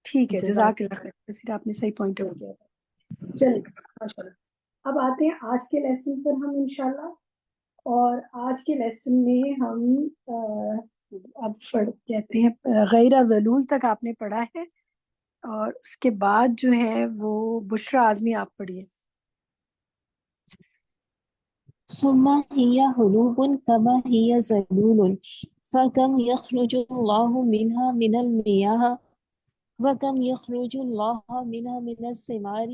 ٹھیک ہے، جزاک اللہ خیر، پھر آپ نے صحیح پوائنٹ آؤٹ کیا تھا۔ چلیں ماشاءاللہ، اب آتے ہیں آج کے لیسن پر ہم انشاءاللہ، اور آج کے لیسن میں ہم اب کہتے ہیں غیر ذلول تک آپ نے پڑھا ہے، اور اس کے بعد جو ہے وہ بشرا اعظمی آپ پڑھیے۔ ثم هي هلوب كما هي ذلول فكم يخرج الله منها من المياه وكم يخرج الله منها من الثمار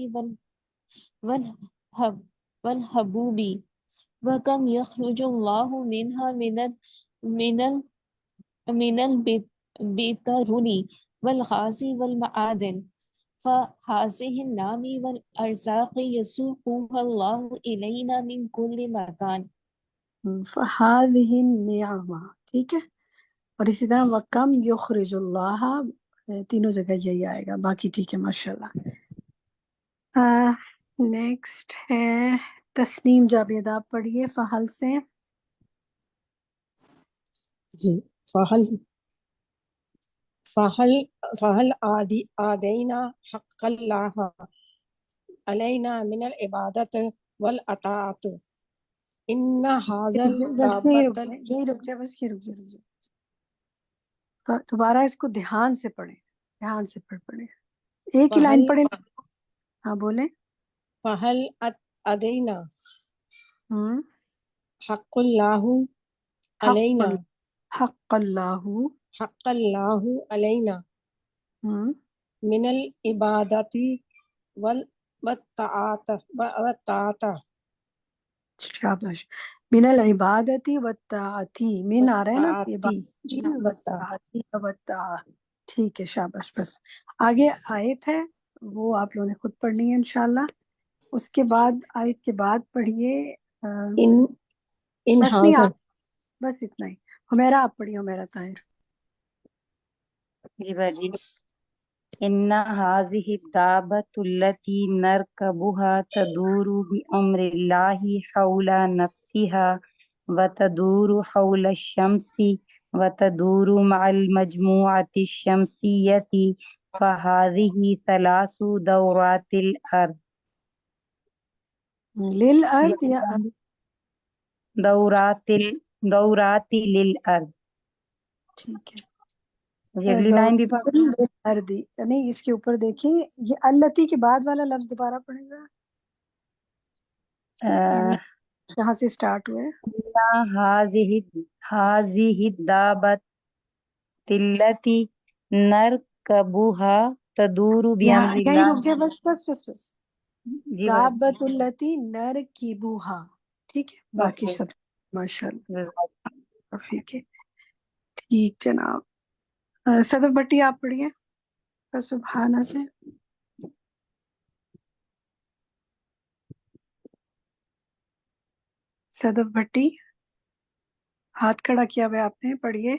والحبوب وكم يخرج الله منها من البترول والغاز والمعادن فهذه النعم والأرزاق يسوقها الله إلينا من كل مكان۔ فهذه النعمہ، ٹھیک ہے، اور اسی طرح وَكَمْ يُخْرِجُ اللَّهَ، تینوں جگہ یہی آئے گا، باقی ٹھیک ہے ماشاءاللہ۔ نیکسٹ ہے تسنیم جاوید، آپ پڑھیے فہل سے۔ جی، فہل فهل آدينا حق الله علينا من العبادة والأطاعة إن هذا بس یہی رک الدابة جائے، بس یہ رک جائے. دوبارہ اس کو دھیان سے پڑھیں، دھیان سے پڑھیں. ایک ہی لائن فهل پڑھیں. ہاں بولیں. فهل أدينا ہوں. حق الله علينا حق اللہ. حق الله علينا ہوں. من العبادة والطاعة شاباش. من العبادتی والطاعتی، من آ رہا ہے نا، عبادتی والطاعتی والطاعہ. ٹھیک ہے، شاباش. بس آگے آیت ہے، وہ آپ لوگوں نے خود پڑھنی ہے انشاءاللہ. اس کے بعد آیت کے بعد پڑھیے. إن بس نہیں، هذا آپ بس اتنا ہی. حمیرہ آپ پڑھیے، حمیرہ طاہر. جی باجی. إن هذه الدابة التي نركبها تدور بأمر الله حول نفسها وتدور حول الشمس وتدور مع المجموعة الشمسية فهذه 3 دورات الأرض. للارض یا دورات للأرض. ٹھیک ہے. جی اگلی لائن بھی پڑھ. للارض نہیں، اس کے اوپر دیکھیں، یہ التی کے بعد والا لفظ دوبارہ پڑھیں گا. یہاں سے سٹارٹ ہوئے. هذه الدابة التي نركبها تدور بأمر یہیں الله. رک جائے، بس بس بس بس. جی دابت التی نرکبوہا. ٹھیک ہے، باقی اوکے. سب ماشاء اللہ. ٹھیک ہے، ٹھیک جناب. صدف بھٹی آپ پڑھیے سبحانہ سے. صدف بھٹی ہاتھ کھڑا کیا ہوا ہے آپ نے، پڑھیے.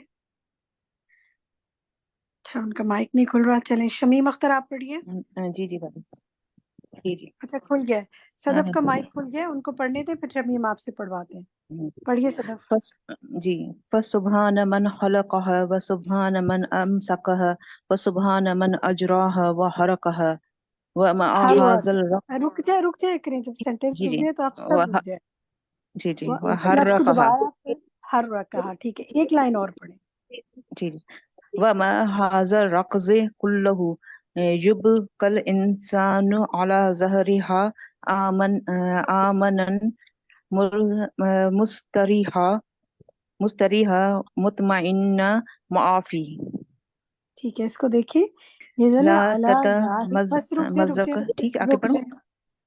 اچھا، ان کا مائک نہیں کھل رہا. چلیں، شمیم اختر آپ پڑھیے. جی جی بابا. جی جی. اچھا کھل گیا ہے. صدف کا مائک کھل گیا ہے، ان کو پڑھنے دیں، پھر شمیم آپ سے پڑھواتے ہیں. پڑھیے صدف. جی. فسبحان من خلقها وسبحان من امسكها وسبحان من اجراها وحركها وما هذا رک جائے کریں، جب سینٹینس جی رک جی جائے تو آپ سب رک جائے. جی جی اس لفظ کو وحركها. دوبارہ ہر کہا. ٹھیک ہے، ایک لائن اور پڑھیں. جی جی. وما هذا الركز كله يبقى الانسان على ظهرها آمنا مستریحا مطمئنہ معافی. ٹھیک ہے، اس کو دیکھیں. یہ جو لا نا بس رک تتمزق. جائے. ٹھیک ہے، آگے پڑھو.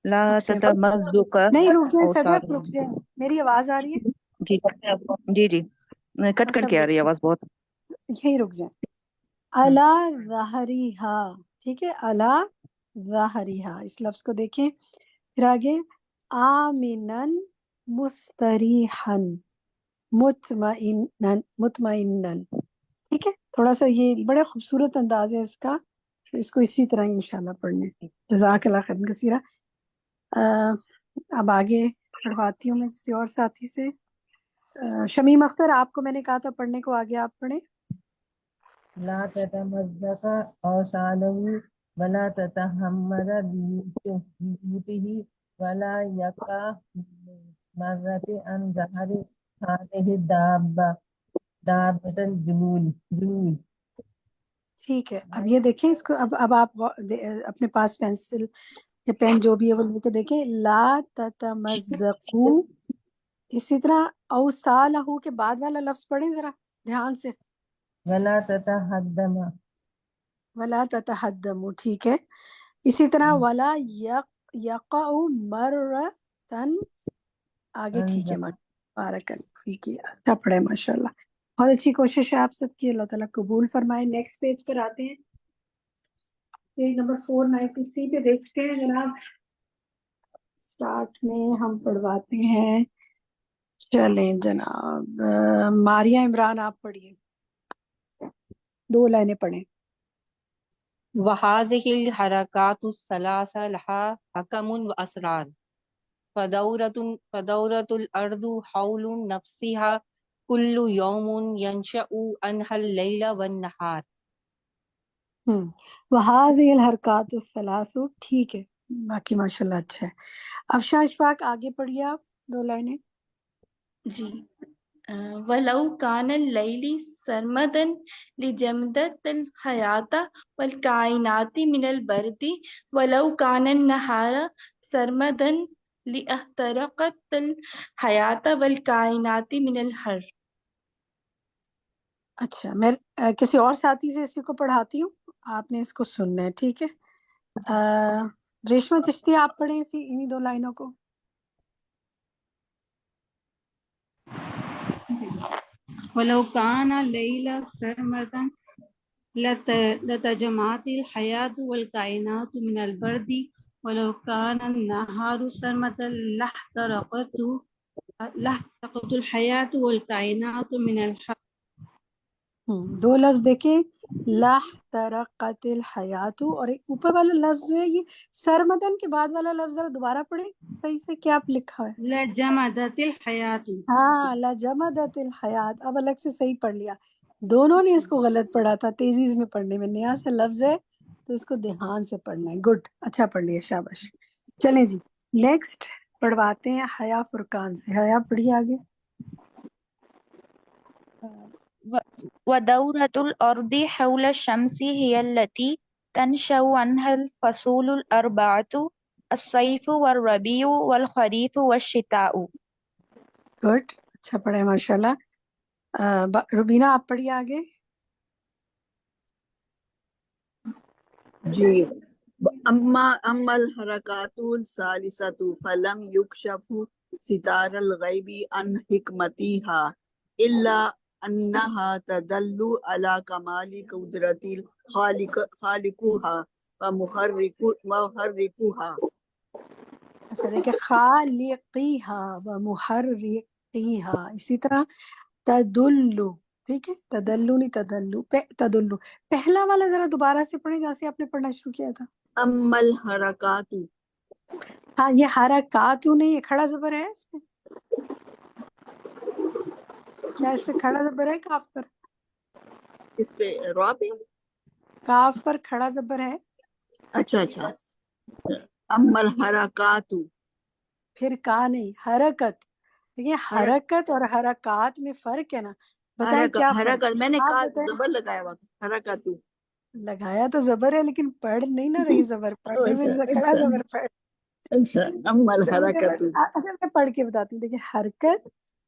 لا تتمزق. نہیں رک جائے او صدف، سوری. رک جائے. میری آواز آ رہی ہے؟ جی جی جی. کٹ کٹ سب کے آ رک رہی ہے جائیں، آواز بہت. یہی رک جائیں. الا ظہریہا. ٹھیک ہے، الا ظہریہا، اس لفظ کو دیکھیں. پھر آگے آمنن مستریحن مطمئنن. ٹھیک ہے، تھوڑا سا یہ بڑا خوبصورت انداز ہے اس کا، اس کو اسی طرح انشاءاللہ پڑھنے. جزاک اللہ خیر کثیرہ. اب آگے پڑھواتی ہوں میں کسی اور ساتھی سے. شمیم اختر آپ کو میں نے کہا تھا پڑھنے کو، آگے آپ پڑھیں. لا تتمزق أوصاله ولا تتحمل بيوته ولا يقع مرة عن ظهر هذه دابة الجلول. ٹھیک ہے، اب یہ دیکھیں اس کو. اب آپ اپنے پاس پینسل یا پین جو بھی ہے وہ لے کے دیکھیں. لا تتمزقو، اسی طرح اوصالہ کے بعد والا لفظ پڑھیں ذرا دھیان سے. ولا تتهدم. ولا تتحدموا. ٹھیک ہے، اسی طرح ولا یقع مرتن. آگے ٹھیک ہے، بارک اللہ فیک. اچھا پڑھے ماشاء اللہ، بہت اچھی کوشش ہے آپ سب کی. اللہ تعالیٰ قبول فرمائے. نیکسٹ پیج پر آتے ہیں، پیج نمبر 493 پہ دیکھتے ہیں جناب. سٹارٹ میں ہم پڑھواتے ہیں. چلیں جناب، ماریہ عمران آپ پڑھیے، 2 لائنیں پڑھیں. وهذه الحركات الثلاثة لها حكم وأسرار فدورة الأرض حول نفسها كل يوم ينشأ عنها الليل والنهار. وهذه الحرکات الثلاث، ٹھیک ہے، باقی ماشاءاللہ اچھا ہے. افشاں اشفاق آگے پڑھیے آپ 2 لائنیں. جی ولو کان اللیل سرمدا لجمدت الحیات والکائنات من البرد ولو کان النہار سرمدا لاحترقت الحیات والکائنات من الحر. اچھا، میں کسی اور ساتھی سے اسی کو پڑھاتی ہوں، آپ نے اس کو سننا ہے، ٹھیک ہے. ریشما چشتی آپ پڑھیں انہی 2 لائنوں کو. ولو كان الليل سرمدا لتجمعت الحياة والكائنات من البرد ولو كان النهار سرمدا لاحترقت الحياة والكائنات من الحر. 2 لفظ دیکھیں، لاحترقت الحیات، اور ایک اوپر والا لفظ جو ہے یہ سرمدن کے بعد والا لفظ ذرا دوبارہ پڑھیں صحیح سے، کیا آپ لکھا ہے؟ لجمدت الحياة. ہاں، لجمدت الحیات. اب الگ سے صحیح پڑھ لیا. دونوں نے اس کو غلط پڑھا تھا، تیزی میں پڑھنے میں، نیا سا لفظ ہے تو اس کو دھیان سے پڑھنا ہے. گڈ، اچھا پڑھ لیا، شاباش. چلیں جی نیکسٹ پڑھواتے ہیں حیا فرقان سے. حیا پڑھیے آگے. ودورة الأرض حول الشمس هي التي تنشأ عنها الفصول الأربعة الصيف والربيع والخريف والشتاء. گڈ، اچھا پڑھا ہے ماشاءاللہ. روبینہ آپ پڑھیے آگے. جی. اما الحرکات الثالثۃ فلم یکشف ستار الغیب عن حکمتها الا انها تدل على کمال قدرت خالقها ومحرکها. اچھا دیکھیں، خالقیہا و محرقیہا، اسی طرح تدلو، ٹھیک ہے، تدلو نہیں تدلو، تدلو. پہلا والا ذرا دوبارہ سے پڑھیں جہاں سے آپ نے پڑھنا شروع کیا تھا. اما الحرکات، ہاں یہ حرکات نہیں، یہ کھڑا زبر ہے اس پہ، کیا اس پہ کھڑا زبر ہے کاف پر؟ اس پہ را پہ، کاف پر کھڑا زبر ہے. اچھا اچھا. اما الحرکات، پھر کا نہیں، حرکت. دیکھیں حرکت اور حرکات میں فرق ہے نا، بتائیں کیا فرق حرکت، میں نے آپ کہا بتائیں. زبر لگایا ہوا حرکات. لگایا تو زبر ہے لیکن پڑھ نہیں نہ رہی زبر، پڑھنے میں اچھا کھڑا اچھا زبر پڑھ. اچھا. اما الحرکات، اصل میں پڑھ کے بتاتی ہوں. دیکھیں حرکت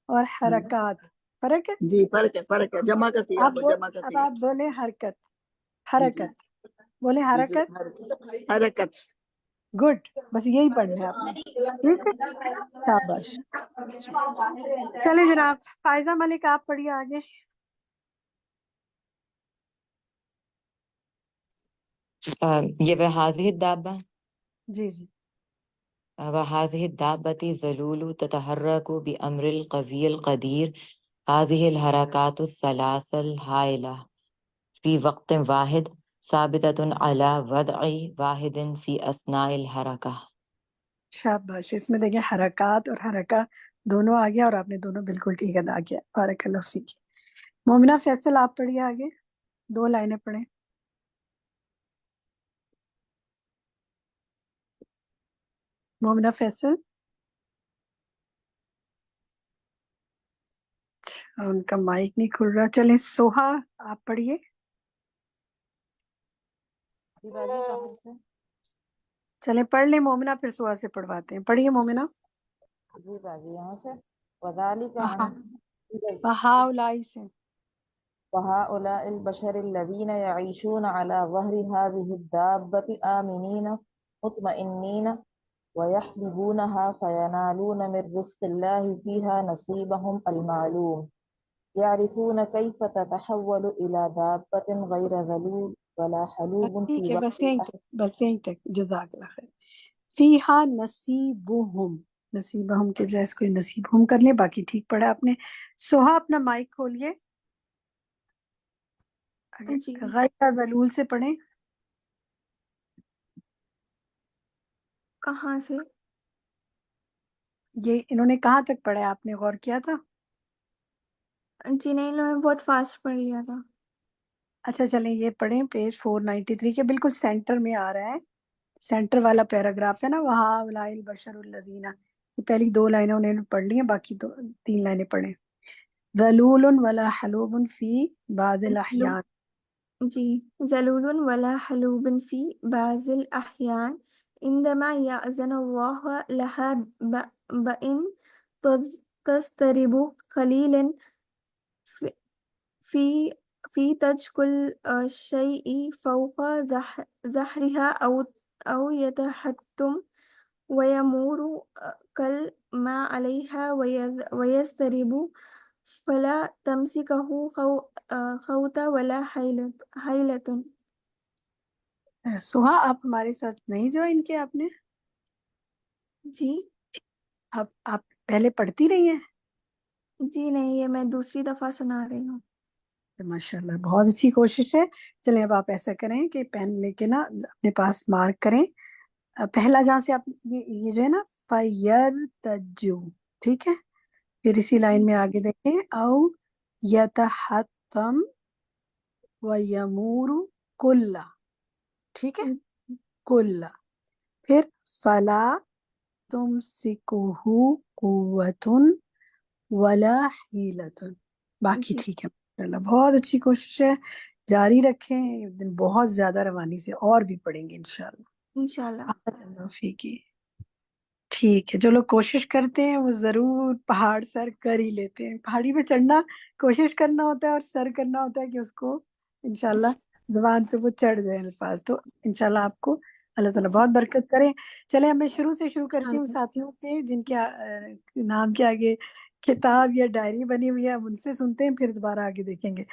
اور حرکات فرق ہے. جی فرق ہے، فرق ہے. جمع کا سیغہ، جمع کا اب سیغہ. آپ بولیں حرکت، جی حرکت بولیں، حرکت. حرکت. گڈ، بس یہی پڑھنا ہے آپ نے، ٹھیک ہے، شاباش. چلیں جناب، فائزہ ملک آپ پڑھیے آگے. یہ وهذه الدابة جی جی. وهذه الدابة ذلول تتحرك بأمر القوي القدير هذه الحركات الثلاث الهائلة في وقت واحد ثابتة على وضع واحد في أثناء الحركة. شاباش. اس میں دیکھیں حرکات اور حرکہ دونوں آ گیا اور آپ نے دونوں بالکل ٹھیک ادا کیا. بارک اللہ فیک. مومنہ فیصل آپ پڑھیے آگے، 2 لائنیں پڑھیں. مومنہ فیصل، ان کا مائک نہیں کھل رہا. چلیں سوہا آپ پڑھیے. جی باجی کہاں سے؟ چلیں پڑھ لیں مومنہ، پھر سوہا سے پڑھواتے ہیں. پڑھیے مومنہ. جی باجی یہاں سے. وذالک عن وہاؤلائی سے. وهؤلاء البشر الذين يعيشون على ظهر هذه الدابة آمنين مطمئنين ويحلبونها فينالون من رزق الله فيها نصيبهم المعلوم يعرفون كيف تتحول إلى دابة غير ذلول ولا حلوب في ٹھیک ہے، وقت بس یہیں تک، بس یہیں تک. جزاک اللہ خیر. فیہا نصیبہم، نصیبہم کے بجائے اس کو نصیبہم کر لیں. باقی ٹھیک پڑھا آپ نے. سوہا اپنا مائک کھولیے. جی غیر ذلول سے پڑھیں. کہاں سے؟ یہ انہوں نے کہاں تک پڑھا ہے، آپ نے غور کیا تھا؟ جی نہیں، میں بہت فاسٹ پڑھ لیا تھا. اچھا چلیں یہ پڑھیں پیج 493 کے بالکل سینٹر میں آ رہا ہے، سینٹر والا پیراگراف ہے نا، وہاں اولئک البشر الذین، یہ پہلی 2 لائنیں انہوں نے پڑھ لی ہیں، باقی 3 لائنیں پڑھیں۔ ذلول ولا حلوب فی بعض الاحیان، جی ذلول ولا حلوب في بعض الأحيان عندما يأذن الله لها بأن تسترب قليلا في في تجك الشيء فوق زهرها أو يتحتم ويمور كالما عليها ويسترب فلا تمسكه خوت ولا حيلة۔ سہا آپ ہمارے ساتھ نہیں جوائن کیا آپ نے؟ جی آپ پہلے پڑھتی رہی ہیں؟ جی نہیں، یہ میں دوسری دفعہ سنا رہی ہوں۔ ماشاء اللہ بہت اچھی کوشش ہے۔ چلیں اب آپ ایسا کریں کہ پین لے کے نا اپنے پاس مارک کریں، پہلا جہاں سے آپ یہ جو ہے نا فَيَرْتَجُّ، ٹھیک ہے، پھر اسی لائن میں آگے دیکھیں او یتحتم ویمور کل، ٹھیک ہے، کل، پھر فلا تمسکہ قوت ولا حیلۃ، باقی ٹھیک ہے ماشاءاللہ بہت اچھی کوشش ہے، جاری رکھیں، ایک دن بہت زیادہ روانی سے اور بھی پڑھیں گے انشاءاللہ۔ انشاءاللہ اللہ فیکی، ٹھیک ہے جو لوگ کوشش کرتے ہیں وہ ضرور پہاڑ سر کر ہی لیتے ہیں۔ پہاڑی پہ چڑھنا کوشش کرنا ہوتا ہے اور سر کرنا ہوتا ہے کہ اس کو انشاءاللہ زبان پہ وہ چڑھ جائے الفاظ، تو انشاءاللہ آپ کو اللہ تعالیٰ بہت برکت کرے۔ چلیں اب میں شروع سے شروع کرتی ہوں ساتھیوں کے جن کے نام کے آگے کتاب یا ڈائری بنی ہوئی ہے، اب ان سے سنتے ہیں پھر دوبارہ آگے دیکھیں گے۔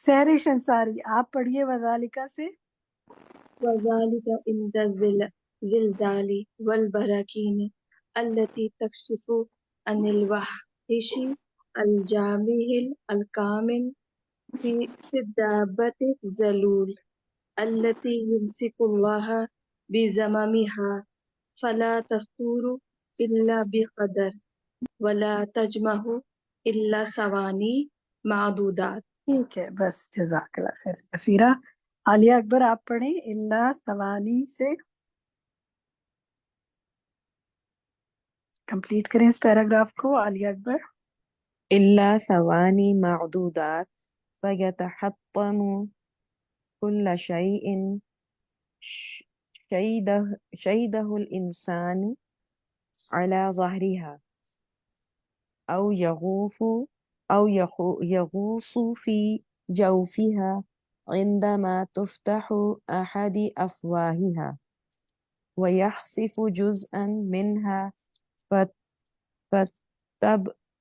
سحرش انصاری آپ پڑھیے وذالکہ سے۔ وذلك عند الزلزال والبراكين التي تكشف عن الوحش الجامع الكامن في الدابة الذلول التي يمسك الله بزمامها فلا تستور إلا بقدر ولا تجمع إلا ثواني معدودات۔ ٹھیک ہے بس، جزاک اللہ خیر کثیرہ۔ عالیہ اکبر آپ پڑھیں اللہ ثوانی سے، کمپلیٹ کریں اس پیراگراف کو۔ عالیہ اکبر۔ إلا ثواني معدودات فيتحطم كل شيء شيده الإنسان على ظهرها أو يغوص في جوفها عندما تفتح أحد أفواهها ويحصف جزءا منها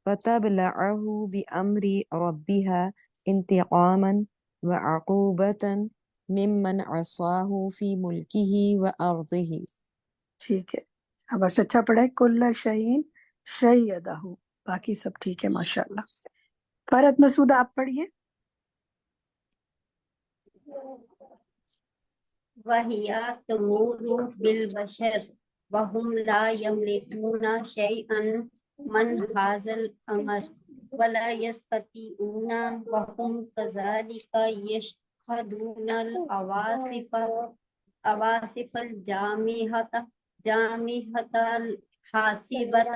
فتبلعه بأمر ربها انتقاما وعقوبة ممن عصاه في ملكه وأرضه۔ ٹھیک ہے اب اچھا پڑھا ہے کل شعین شیدہ، باقی سب ٹھیک ہے ماشاءاللہ۔ فرحت مسعود آپ پڑھیے۔ وَهِيَ تَمُرُّ بِالْبَشَرِ وَهُمْ لَا يَمْلِكُونَ شَيْئًا مِنْ هَذَا الْأَمْرِ وَلَا يَسْتَطِيعُونَ وَهُمْ كَذَلِكَ يَشْهَدُونَ الْأَوَاصِفَ الْجَامِعَةَ الْحَاسِبَةَ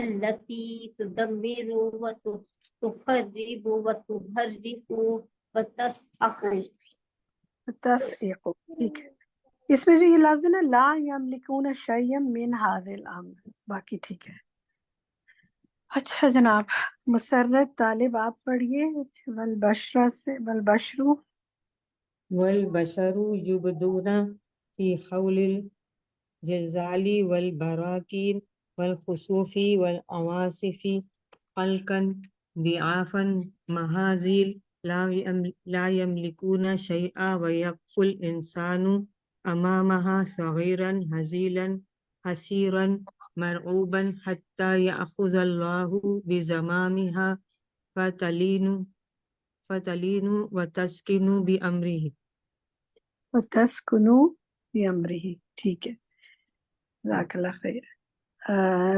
الَّتِي تُدَمِّرُ وَتُخَرِّبُ وَتُحَرِّقُ تسعیق، ٹھیک ہے، اس میں جو یہ لفظ ہے نا لا یملکون شیئا من هذا الامر، باقی ٹھیک ہے۔ اچھا جناب مسرت طالب آپ پڑھیے والبشرہ سے۔ والبشر يبدون في حول الزلزال والبراكين والخسوف والعواصف خلقا ضعافا مهازيل لا يملكون شيئا ويقف الإنسان أمامها صغيرا هزيلا حسيرا مرعوبا حتى يأخذ الله بزمامها فتلين وتسكن بأمره۔ وَتَسْكُنُوا بِأَمْرِهِ، ٹھیک ہے جزاک اللہ خیر۔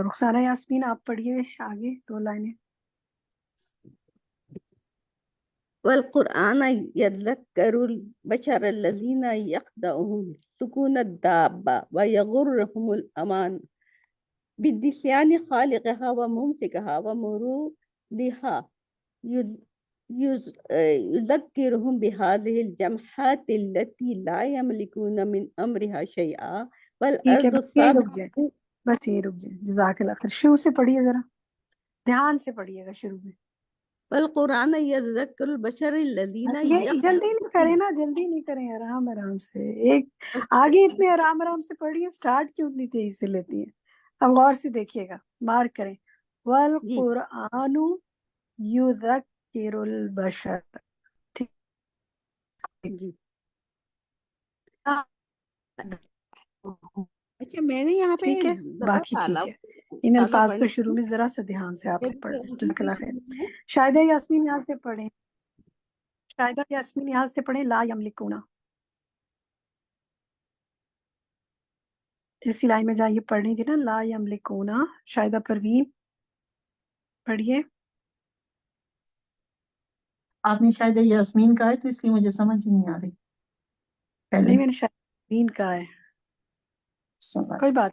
رخسانہ یاسمین آپ پڑھیے آگے 2 لائنیں۔ والقرآن يذكر البشر الذين يخدعهم سكون الدابة ويغرهم الأمان بالنسيان خالقها وممسكها ومرودها يذكرهم بهذه الجمحات التي لا يملكون من أمرها شيئا ٹھیک ہے، والأرض بس یہی رک الثابتة. جائے، بس یہی رک جائے، جزاک اللہ خیر. شروع سے پڑھیے ذرا، دھیان سے پڑھیے گا شروع میں. والقرآن يذكر البشر الذين یہ جلدی نہیں کریں نا، جلدی نہیں کریں، آرام آرام سے. ایک آگے اتنے آرام آرام سے پڑھیے، سٹارٹ کیوں اتنی تیزی سے لیتی ہیں؟ اب غور سے دیکھیے گا، مارک کریں. والقرآن یذکر البشر. ٹھیک جی. اچھا میں نے یہاں پہ ٹھیک ہے، ذرا باقی ڈالا ٹھیک ہے. ان زیادہ الفاظ پڑھ کو لیں شروع میں ذرا سا دھیان سے آپ نے پھر پڑھنا. سے جزاک اللہ خیر. شروع میں شاہدہ یاسمین یہاں سے پڑھیں، شاہدہ یاسمین یہاں سے پڑھیں. لا یملکون، اسی لائن میں جائیے، پڑھنی تھی نا. لا یملکون. شاہدہ پروین پڑھیے. آپ نے شاید یاسمین کہا ہے تو اس لیے مجھے سمجھ ہی نہیں آ رہی. پہلے نہیں، میں نے شاہدہ پروین کہا ہے، سوال. کوئی بات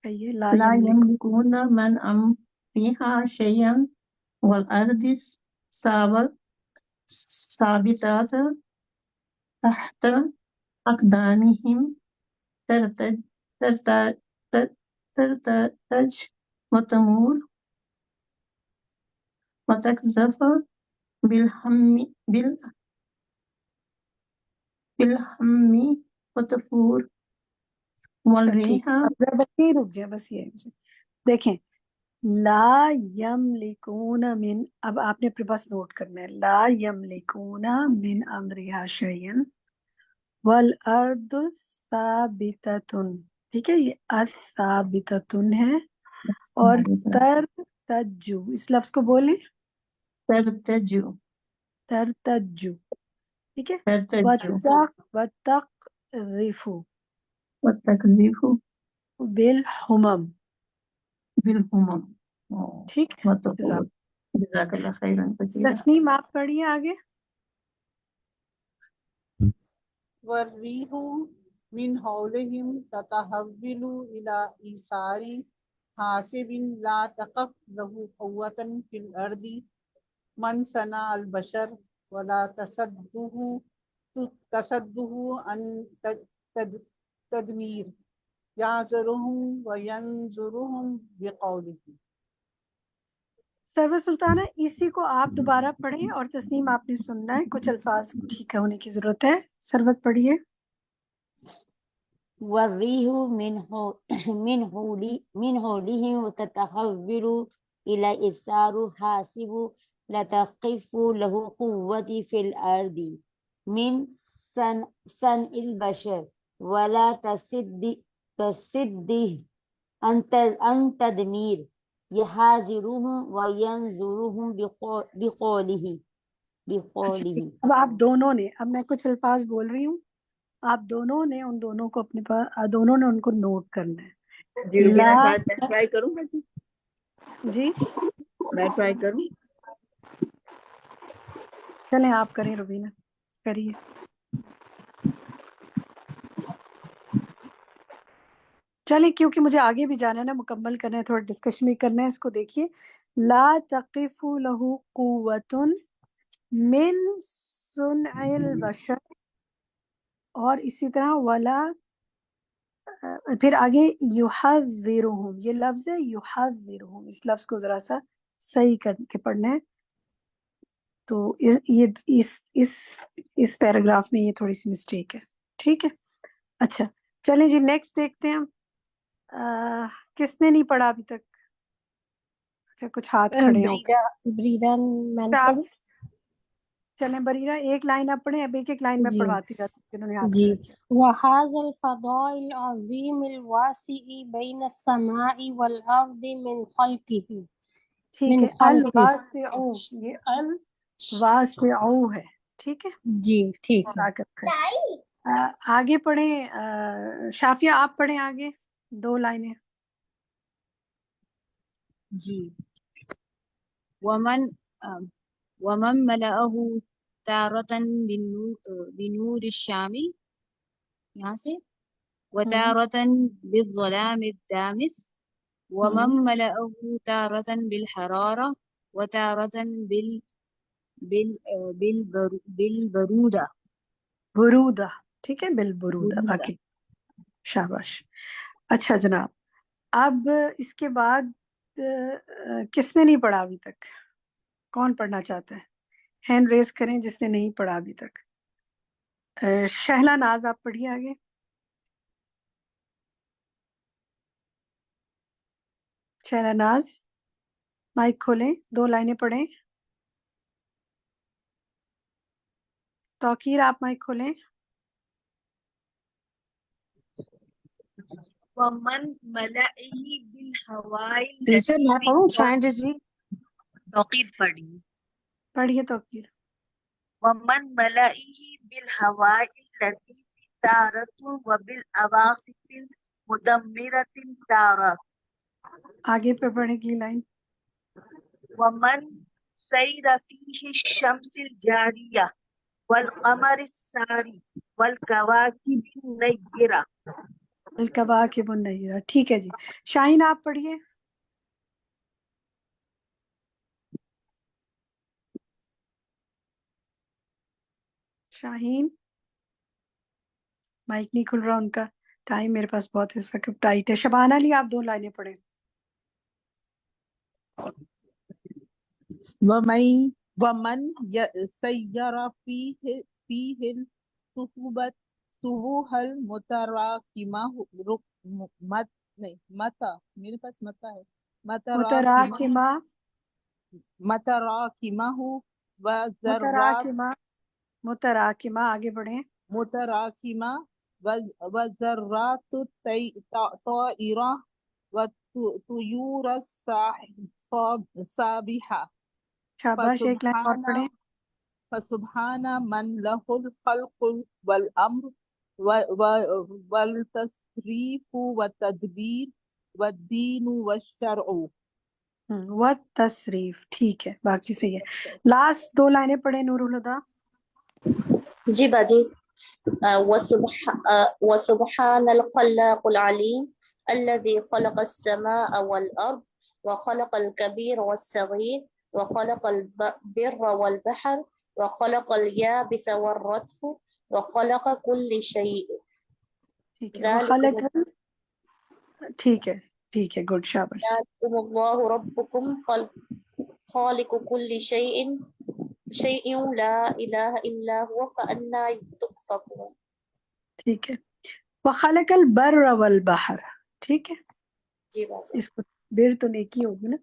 کہیے. لا لا یملک. يملكون من أم فيها شيئا والأرض ثابتات تحت أقدامهم ترتج ترتج وتمور وتكزف بالهم وتفور ٹھیک والريح. اب ذرا بس یہی رک جائے، بس یہ دیکھیں. لا یملکون من، اب آپ نے اپنے پاس نوٹ کرنا ہے. لا یملکون من امرها شیئا والارض ثابتۃ. ٹھیک ہے، یہ الثابتۃ ہے. اور ترتجو، اس لفظ کو بولیں، ترتجو ترتجو. ٹھیک ہے. ترتجو وتقذف وتكذف بالحمم. بالهمم. ٹھیک ہے. وتقول. جزاك الله خيرا كثيرا. تسنیم آپ پڑھیے آگے. والريح من حولهم تتحول إلى إيسار حاسب لا تقف له قوة في الأرض من صنع البشر ولا تصده عن تدمير يعذرهم وينظرهم بقوله. سرور سلطانہ اسی کو آپ دوبارہ پڑھیں، اور تسنیم آپ نے سننا ہے، کچھ الفاظ ٹھیک ہونے کی ضرورت ہے. سرورت پڑھیے. والريح من حولهم وتتحول إلى إسار حاسب لا تقف له قوة في الأرض من صنع البشر ولا تصده عن تدمير يحاذرهم وينظرهم بقوله. اب آپ دونوں نے، اب میں کچھ الفاظ بول رہی ہوں، آپ دونوں نے ان دونوں کو اپنے پاس، دونوں نے ان کو نوٹ کرنا ہے. جی روبینہ لا، صاحب میں ٹرائی کروں گا. جی میں ٹرائی کروں. چلیں آپ کریں، روبینہ کریے. چلیں کیونکہ مجھے آگے بھی جانا ہے نا، مکمل کرنا ہے، تھوڑا ڈسکشن بھی کرنا ہے. اس کو دیکھیے. لا تقف له قوة من صنع البشر، اور اسی طرح ولا، پھر آگے یحذرہم، یہ لفظ ہے یحذرہم، اس لفظ کو ذرا سا صحیح کر کے پڑھنا ہے. تو یہ اس پیراگراف میں یہ تھوڑی سی مسٹیک ہے. ٹھیک ہے. اچھا چلیں جی نیکسٹ دیکھتے ہیں. کس نے نہیں پڑھا ابھی تک؟ اچھا کچھ ہاتھ کھڑے ہوں. بریرہ میں نے پڑھی. چلیں بریرہ ایک لائن آپ پڑھیں، اب ایک ایک لائن میں جی پڑھواتی جاتی ہوں جنہوں نے ہاتھ جی. کھڑا کیا. وهذا الفضاء العظيم الواسع بين السماء والأرض من خلقه. ٹھیک من ہے. خلقه. الواسع، یہ الواسع ہے. ٹھک ہے. جی ٹھیک ہے. آگے پڑھیں. شافیہ آپ پڑھیں آگے 2 لائنیں. جی. ومن ملأه تارة بنور الشامل یہاں سے وتارة بالظلام الدامس ومن ملأه تارة بالحرارة وتارة بالبرودة برودہ، ٹھیک ہے، بالبرودہ، باقی شاباش. اچھا جناب، اب اس کے بعد کس نے نہیں پڑھا ابھی تک؟ کون پڑھنا چاہتا ہے؟ ہینڈ ریز کریں جس نے نہیں پڑھا ابھی تک. شہلا ناز آپ پڑھیے آگے. شہلا ناز مائک کھولیں، 2 لائنیں پڑھیں. توقیر آپ مائک کھولیں. ومن ملئه بالهواء ٹیچر میں پڑھوں شائن رضوی؟ توقیر پڑھی. پڑھیے توقیر. ومن ملئه بالهواء التي تارة وبالعواصف المدمرة تارة. آگے پہ پڑھیں اگلی لائن. ومن سير فيه الشمس الجارية والقمر الساري والكواكب النيرة. الکواکب النیرہ، ٹھیک ہے جی. شاہین آپ پڑھیے. شاہین مائک نہیں کھل رہا ان کا. ٹائم میرے پاس بہت اس وقت ٹائٹ ہے. شبانہ علی آپ 2 لائنیں پڑھیں. ومن سير فيه السبوح المتراكمة متا میرے پاس متا ہے متراكمة وذرات متراکمہ آگے بڑھیں. متراكمة وذرات طائرة وطيور السابحة. شاباش، ایک لائن اور پڑھیں. فسبحان من له الخلق والأمر والتصريف والتدبير والدين والشرع. والتصریف، ٹھیک ہے، باقی صحیح ہے. لاسٹ 2 لائنیں پڑھیں نور الہدا. جی باجی. وسبحان الخلاق العليم الذي خلق السماء والأرض وخلق الكبير والصغير وخلق البر والبحر وخلق اليابس والرطب وخلق كل شيء. ٹھیک ہے، وخلق، ٹھیک ہے ٹھیک ہے، گڈ، شاباش. ذلكم الله ربكم خالق كل شيء لا إله إلا هو فأنا تؤفكون. ٹھیک ہے. وخلق البر والبحر، ٹھیک ہے. جی باجی. اس کو بر تو نیکی ہوگی نا.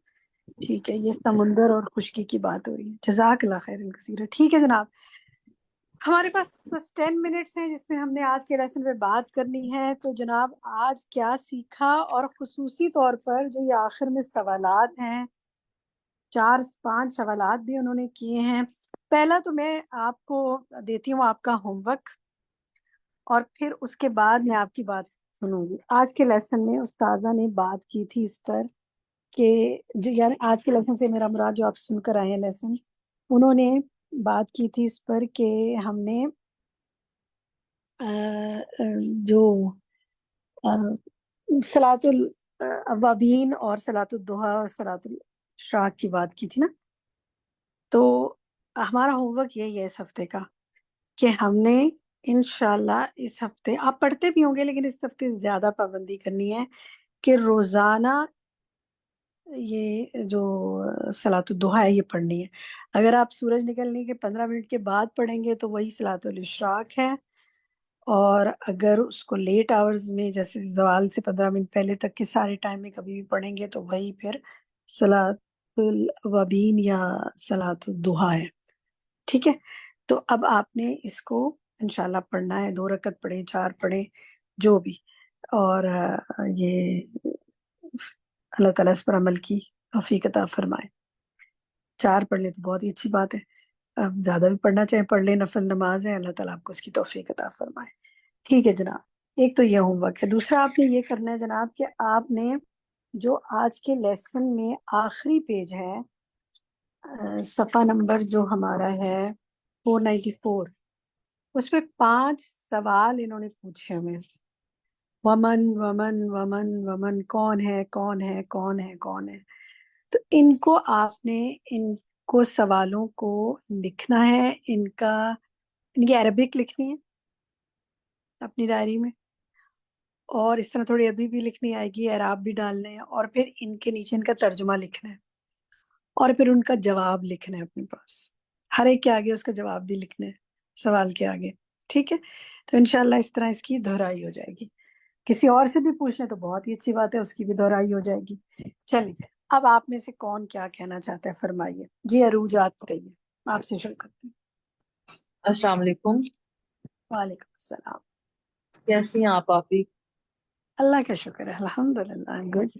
ٹھیک ہے، یہ سمندر اور خشکی کی بات ہو رہی ہے. جزاک اللہ خیر کثیرا. ٹھیک ہے جناب، ہمارے پاس بس 10 منٹس ہیں جس میں ہم نے آج کے لیسن پہ بات کرنی ہے. تو جناب آج کیا سیکھا، اور خصوصی طور پر جو یہ آخر میں سوالات ہیں، 4-5 سوالات بھی انہوں نے کیے ہیں. پہلا تو میں آپ کو دیتی ہوں آپ کا ہوم ورک، اور پھر اس کے بعد میں آپ کی بات سنوں گی. آج کے لیسن میں استاذہ نے بات کی تھی اس پر کہ یعنی آج کے لیسن سے میرا مراد جو آپ سن کر آئے ہیں لیسن، انہوں نے بات کی تھی اس پر کہ ہم نے جو صلاۃ الاوابین اور صلاۃ الضحیٰ اور صلاۃ الاشراق کی بات کی تھی نا. تو ہمارا ہوم ورک یہی ہے اس ہفتے کا کہ ہم نے انشاءاللہ اس ہفتے، آپ پڑھتے بھی ہوں گے لیکن اس ہفتے زیادہ پابندی کرنی ہے کہ روزانہ یہ جو صلاۃ الضحیٰ ہے یہ پڑھنی ہے. اگر آپ سورج نکلنے کے 15 منٹ کے بعد پڑھیں گے تو وہی صلاۃ الاشراق ہے، اور اگر اس کو لیٹ آورز میں جیسے زوال سے 15 منٹ پہلے تک کے سارے ٹائم میں کبھی بھی پڑھیں گے تو وہی پھر صلاۃ الاوابین یا صلاۃ الضحیٰ ہے. ٹھیک ہے، تو اب آپ نے اس کو انشاءاللہ پڑھنا ہے. 2 رکعت پڑھیں، 4 پڑھیں، جو بھی. اور یہ اللہ تعالیٰ اس پر عمل کی توفیق عطا فرمائے. 4 پڑھ لیں تو بہت ہی اچھی بات ہے. اب زیادہ بھی پڑھنا چاہیں پڑھ لیں، نفل نماز ہے، اللہ تعالیٰ آپ کو اس کی توفیق عطا فرمائے. ٹھیک ہے جناب، ایک تو یہ ہوم ورک ہے. دوسرا آپ نے یہ کرنا ہے جناب کہ آپ نے جو آج کے لیسن میں آخری پیج ہے، صفحہ نمبر جو ہمارا ہے 494 اس میں 5 سوال انہوں نے پوچھے ہمیں، ومن ومن ومن ومن، کون ہے کون ہے کون ہے کون ہے. تو ان کو آپ نے ان کو سوالوں کو لکھنا ہے، ان کی عربک لکھنی ہے اپنی ڈائری میں، اور اس طرح تھوڑی ابھی بھی لکھنی آئے گی، اعراب بھی ڈالنے ہیں، اور پھر ان کے نیچے ان کا ترجمہ لکھنا ہے، اور پھر ان کا جواب لکھنا ہے اپنے پاس، ہر ایک کے آگے اس کا جواب بھی لکھنا ہے سوال کے آگے. ٹھیک ہے، تو انشاءاللہ اس طرح اس کی دہرائی ہو جائے گی. کسی اور سے بھی پوچھ لیں تو بہت ہی اچھی بات ہے، اس کی بھی دہرائی ہو جائے گی. چلیے اب آپ میں سے کون کیا کہنا چاہتا ہے فرمائیے. جی عروج آپ کہیے، آپ سے شروع کرتے ہیں. السلام علیکم، وعلیکم السلام. کیسی ہیں آپ آپی؟ اللہ کا شکر ہے، الحمدللہ گڈ.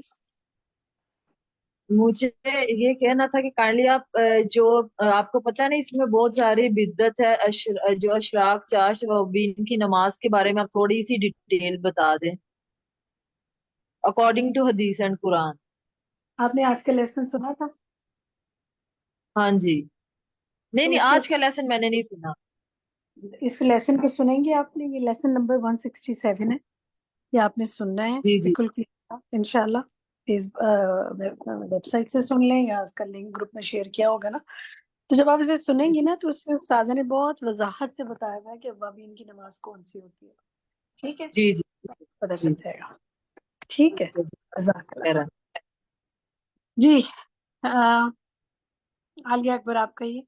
مجھے یہ کہنا تھا کہ کائنڈلی آپ جو آپ کو پتہ ہے نا اس میں بہت ساری بدعت ہے، جو اشراق چاش و بین کی نماز کے بارے میں آپ تھوڑی سی ڈیٹیل بتا دیں اکارڈنگ ٹو حدیث اینڈ قرآن. آپ نے آج کا لیسن سنا تھا؟ ہاں جی، نہیں تو نہیں اس آج کا لیسن میں نے نہیں سنا. اس لیسن کو سنیں گے آپ نے، یہ لیسن نمبر 167 ہے، یہ آپ نے سننا ہے جی جی بالکل انشاءاللہ. ویب سائٹ سے سن لیں یا اس کا لنک گروپ میں شیئر کیا ہوگا نا. تو جب آپ اسے سنیں گی نا تو اس میں استاذہ نے بہت وضاحت سے بتایا ہوا ہے کہ اوابین کی نماز کون سی ہوتی ہے. ٹھیک ہے، جی جی پتہ جی چل جائے گا. ٹھیک ہے، جزاک اللہ. خیر. جی عالیہ اکبر آپ کہیے.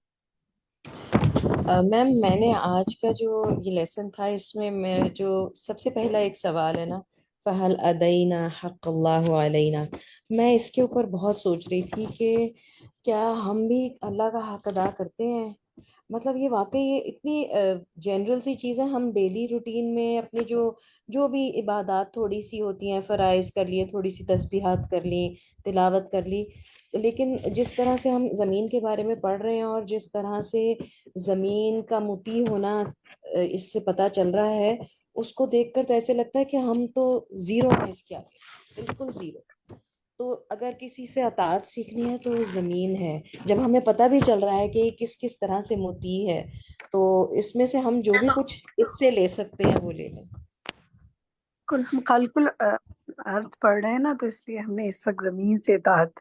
میم میں نے آج کا جو یہ لیسن تھا اس میں میرا جو سب سے پہلا ایک سوال ہے نا، فہل ادینا حق اللہ علینا، میں اس کے اوپر بہت سوچ رہی تھی کہ کیا ہم بھی اللہ کا حق ادا کرتے ہیں. مطلب یہ واقعی یہ اتنی جنرل سی چیز ہے، ہم ڈیلی روٹین میں اپنے جو بھی عبادات تھوڑی سی ہوتی ہیں، فرائض کر لیے، تھوڑی سی تسبیحات کر لی، تلاوت کر لی، لیکن جس طرح سے ہم زمین کے بارے میں پڑھ رہے ہیں اور جس طرح سے زمین کا مطیع ہونا اس سے پتہ چل رہا ہے، اس کو دیکھ کر تو ایسے لگتا ہے کہ ہم تو زیرو ہیں اس کے آگے، بالکل زیرو. تو اگر کسی سے اطاعت سیکھنی ہے تو زمین ہے. جب ہمیں پتہ بھی چل رہا ہے کہ یہ کس کس طرح سے مطیع ہے، تو اس میں سے ہم جو بھی کچھ اس سے لے سکتے ہیں وہ لے لیں. ہم خالق الارض پڑھ رہے ہیں نا، تو اس لیے ہم نے اس وقت زمین سے اطاعت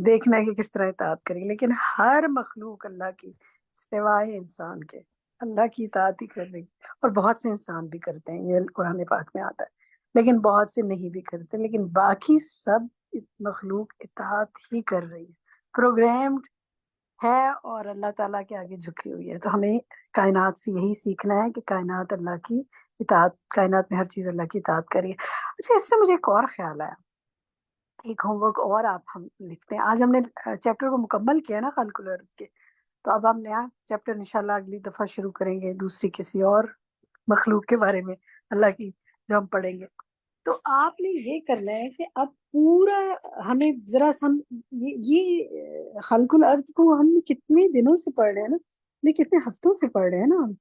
دیکھنا ہے کہ کس طرح اطاعت کریں، لیکن ہر مخلوق اللہ کی سوائے انسان کے اللہ کی اطاعت ہی کر رہی، اور بہت سے انسان بھی کرتے ہیں، یہ قرآن پاک میں آتا ہے، لیکن بہت سے نہیں بھی کرتے، لیکن باقی سب مخلوق اطاعت ہی کر رہی ہے، پروگرامڈ ہے اور اللہ تعالیٰ کے آگے جھکی ہوئی ہے. تو ہمیں کائنات سے یہی سیکھنا ہے کہ کائنات اللہ کی اطاعت، کائنات میں ہر چیز اللہ کی اطاعت کریے. اچھا، اس سے مجھے ایک اور خیال آیا، ایک ہوم ورک اور آپ ہم لکھتے ہیں. آج ہم نے چیپٹر کو مکمل کیا نا خالق الارض کے، تو اب ہم نیا چیپٹر انشاءاللہ اگلی دفعہ شروع کریں گے، دوسری کسی اور مخلوق کے بارے میں اللہ کی، جو ہم پڑھیں گے. تو آپ نے یہ کرنا ہے کہ اب پورا ہمیں ذرا ہم یہ خلق الارض کو ہم کتنے دنوں سے پڑھ رہے ہیں نا، کتنے ہفتوں سے پڑھ رہے ہیں نا ہم.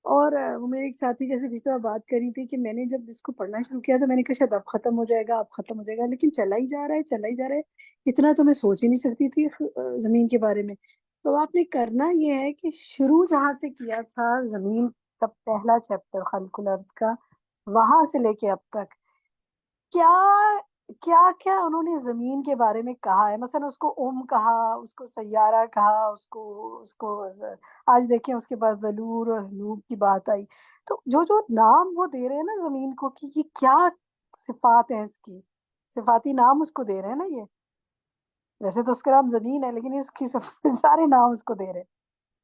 اور وہ میرے ایک ساتھی جیسے پچھلی بار بات کری تھی کہ میں نے جب اس کو پڑھنا شروع کیا تو میں نے کہا شاید اب ختم ہو جائے گا، اب ختم ہو جائے گا، لیکن چلا ہی جا رہا ہے، چلا ہی جا رہا ہے. اتنا تو میں سوچ ہی نہیں سکتی تھی زمین کے بارے میں. تو آپ نے کرنا یہ ہے کہ شروع جہاں سے کیا تھا زمین کا پہلا چیپٹر خلق الارض کا، وہاں سے لے کے اب تک کیا کیا کیا انہوں نے زمین کے بارے میں کہا ہے. مثلا اس کو کہا، اس کو سیارہ کہا، اس کو آج دیکھیں اس کے بعد ذلور اور حلوب کی بات آئی. تو جو نام وہ دے رہے ہیں نا زمین کو کہ یہ کیا صفات ہیں، اس کی صفاتی نام اس کو دے رہے ہیں نا. یہ ویسے تو اس کا نام زمین ہے، لیکن اس کی سارے نام اس کو دے رہے ہیں.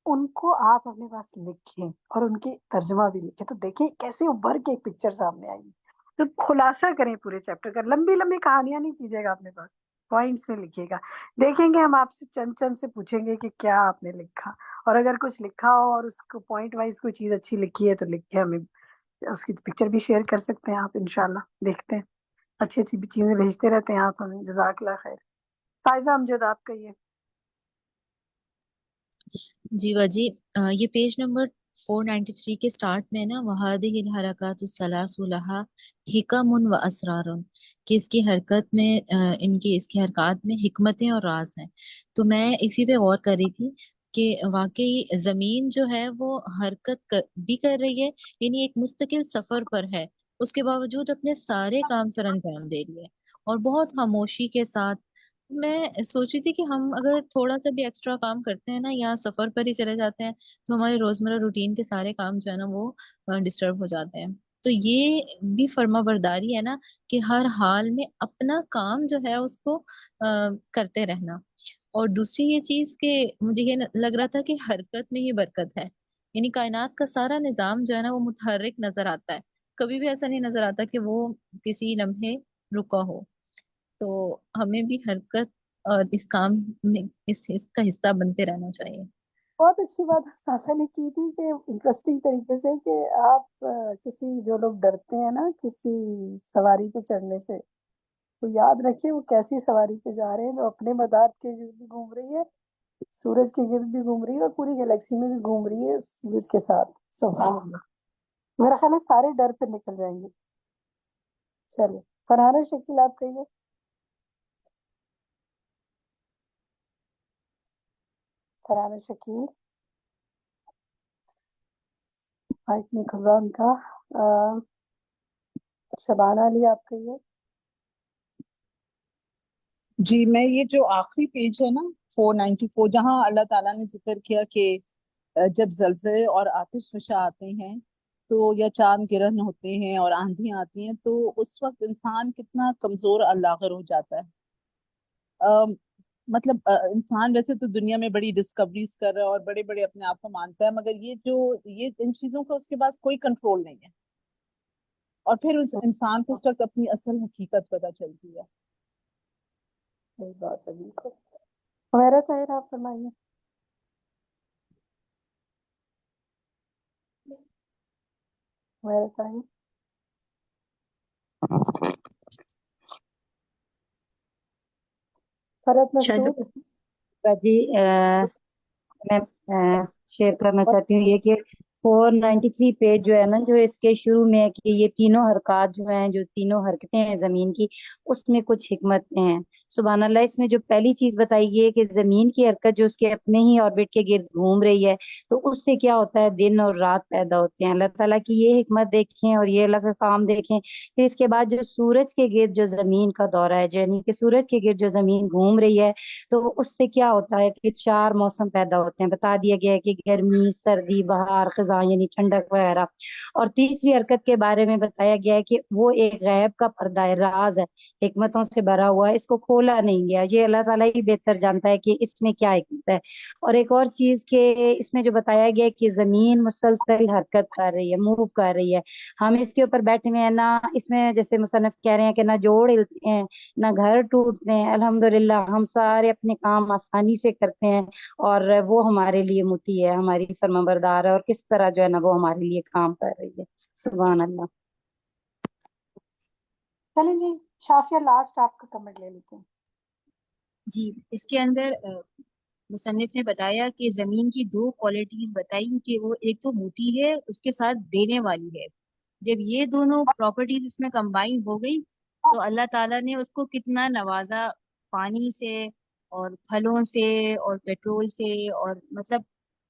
ان کو آپ اپنے پاس لکھیں اور ان کے ترجمہ بھی لکھیں، تو دیکھیں کیسے ابھر کے ایک پکچر سامنے آئی. تو خلاصہ کریں پورے چیپٹر کا، لمبی لمبی کہانیاں نہیں کیجیے گا، اپنے پاس پوائنٹس میں لکھیے گا. دیکھیں گے ہم آپ سے چند سے پوچھیں گے کہ کیا آپ نے لکھا، اور اگر کچھ لکھا ہو اور اس کو پوائنٹ وائز کوئی چیز اچھی لکھی ہے تو لکھیں، ہمیں اس کی پکچر بھی شیئر کر سکتے ہیں آپ. انشاءاللہ دیکھتے ہیں، اچھی اچھی بھی چیزیں بھیجتے رہتے ہیں آپ ہمیں. جزاک اللہ خیر. فائزہ امجد آپ کہیے. جی باجی، یہ پیج نمبر 493 کے سٹارٹ میں نا وَهَذِهِ الْحَرَكَاتُ الثَّلَاثُ لَهَا حِكَمٌ وَأَسْرَارٌ، کہ اس کی حرکت میں اس کی حرکات میں حکمتیں اور راز ہیں. تو میں اسی پہ غور کر رہی تھی کہ واقعی زمین جو ہے وہ حرکت بھی کر رہی ہے، یعنی ایک مستقل سفر پر ہے، اس کے باوجود اپنے سارے کام سر انجام دے رہی ہے اور بہت خاموشی کے ساتھ۔ میں سوچ رہی تھی کہ ہم اگر تھوڑا سا بھی ایکسٹرا کام کرتے ہیں نا یا سفر پر ہی چلے جاتے ہیں تو ہمارے روزمرہ روٹین کے سارے کام جو ہے نا وہ ڈسٹرب ہو جاتے ہیں۔ تو یہ بھی فرما برداری ہے نا کہ ہر حال میں اپنا کام جو ہے اس کو کرتے رہنا۔ اور دوسری یہ چیز کہ مجھے یہ لگ رہا تھا کہ حرکت میں ہی برکت ہے، یعنی کائنات کا سارا نظام جو ہے نا وہ متحرک نظر آتا ہے، کبھی بھی ایسا نہیں نظر آتا کہ وہ کسی لمحے رکا ہو۔ تو ہمیں بھی حرکت اور اس کام میں اس کا حصہ بنتے رہنا چاہیے۔ بہت اچھی بات استاذہ نے کی تھی کہ انٹرسٹنگ طریقے سے کہ آپ کسی جو لوگ ڈرتے ہیں نا کسی سواری پہ چڑھنے سے، وہ یاد رکھیں وہ کیسی سواری پہ جا رہے ہیں جو اپنے مدار کے گرد بھی گھوم رہی ہے، سورج کے گرد بھی گھوم رہی ہے اور پوری گلیکسی میں بھی گھوم رہی ہے سورج کے ساتھ۔ سبحان اللہ، میرا خیال ہے سارے ڈر پہ نکل جائیں گے۔ چلے فرحانہ شکیل آپ کہیے۔ فرحانہ شکیل مائک نہیں کھل رہا ان کا۔ شبانہ علی آپ کہیے۔ جی میں یہ جو آخری پیج ہے نا 494 جہاں اللہ تعالیٰ نے ذکر کیا کہ جب زلزلے اور آتش فشاں آتے ہیں تو یا چاند گرہن ہوتے ہیں اور آندھیاں آتی ہیں تو اس وقت انسان کتنا کمزور اور لاغر ہو جاتا ہے۔ مطلب انسان ویسے تو دنیا میں بڑی ڈسکوریز کر رہا ہے اور بڑے بڑے اپنے آپ کو مانتا ہے، مگر یہ ان چیزوں کا اس کے پاس کوئی کنٹرول نہیں ہے، اور پھر اس انسان کو اس وقت اپنی اصل حقیقت پتہ چلتی ہے۔ صحیح بات ہے، بالکل۔ ہمارا طاہر آپ فرمائیے۔ ہمارا طاہر فرحت مسعود۔ جی میں شیئر کرنا چاہتی ہوں یہ کہ 493 پیج جو ہے نا جو اس کے شروع میں ہے کہ یہ تینوں حرکات جو ہیں جو تینوں حرکتیں ہیں زمین کی اس میں کچھ حکمتیں ہیں۔ سبحان اللہ، اس میں جو پہلی چیز بتائی گئی ہے کہ زمین کی حرکت جو اس کے اپنے ہی آربٹ کے گرد گھوم رہی ہے تو اس سے کیا ہوتا ہے دن اور رات پیدا ہوتے ہیں۔ اللہ تعالیٰ کی یہ حکمت دیکھیں اور یہ اللہ کا کام دیکھیں۔ پھر اس کے بعد جو سورج کے گرد جو زمین کا دورہ ہے یعنی کہ سورج کے گرد جو زمین گھوم رہی ہے تو اس سے کیا ہوتا ہے کہ 4 موسم پیدا ہوتے ہیں۔ بتا دیا گیا ہے کہ گرمی، سردی، بہار، خزاں یعنی ٹھنڈک وغیرہ۔ اور تیسری حرکت کے بارے میں بتایا گیا ہے کہ وہ ایک غیب کا پردہ ہے، راز ہے، حکمتوں سے بھرا ہوا ہے، اس کو کھولا نہیں گیا، یہ اللہ تعالیٰ ہی بہتر جانتا ہے کہ اس میں کیا حکمت ہے۔ اور ایک اور چیز کہ اس میں جو بتایا گیا ہے کہ زمین مسلسل حرکت کر رہی ہے، موو کر رہی ہے، ہم اس کے اوپر بیٹھے ہوئے ہیں نہ اس میں جیسے مصنف کہہ رہے ہیں کہ نہ جوڑ ہلتے ہیں نہ گھر ٹوٹتے ہیں، الحمدللہ ہم سارے اپنے کام آسانی سے کرتے ہیں اور وہ ہمارے لیے مطیع ہے، ہماری فرمانبردار ہے اور کس طرح جو ہے نا وہ ہمارے لیے کام کر رہی ہے۔ سبحان اللہ۔ چلیں جی شافیہ لاسٹ آپ کا کمنٹ لے لیتے ہیں۔ جی اس کے اندر مصنف نے بتایا کہ زمین کی 2 کوالٹیز بتائی کہ وہ ایک تو موتی ہے، اس کے ساتھ دینے والی ہے۔ جب یہ دونوں پراپرٹیز اس میں کمبائن ہو گئی تو اللہ تعالیٰ نے اس کو کتنا نوازا، پانی سے اور پھلوں سے اور پیٹرول سے، اور مطلب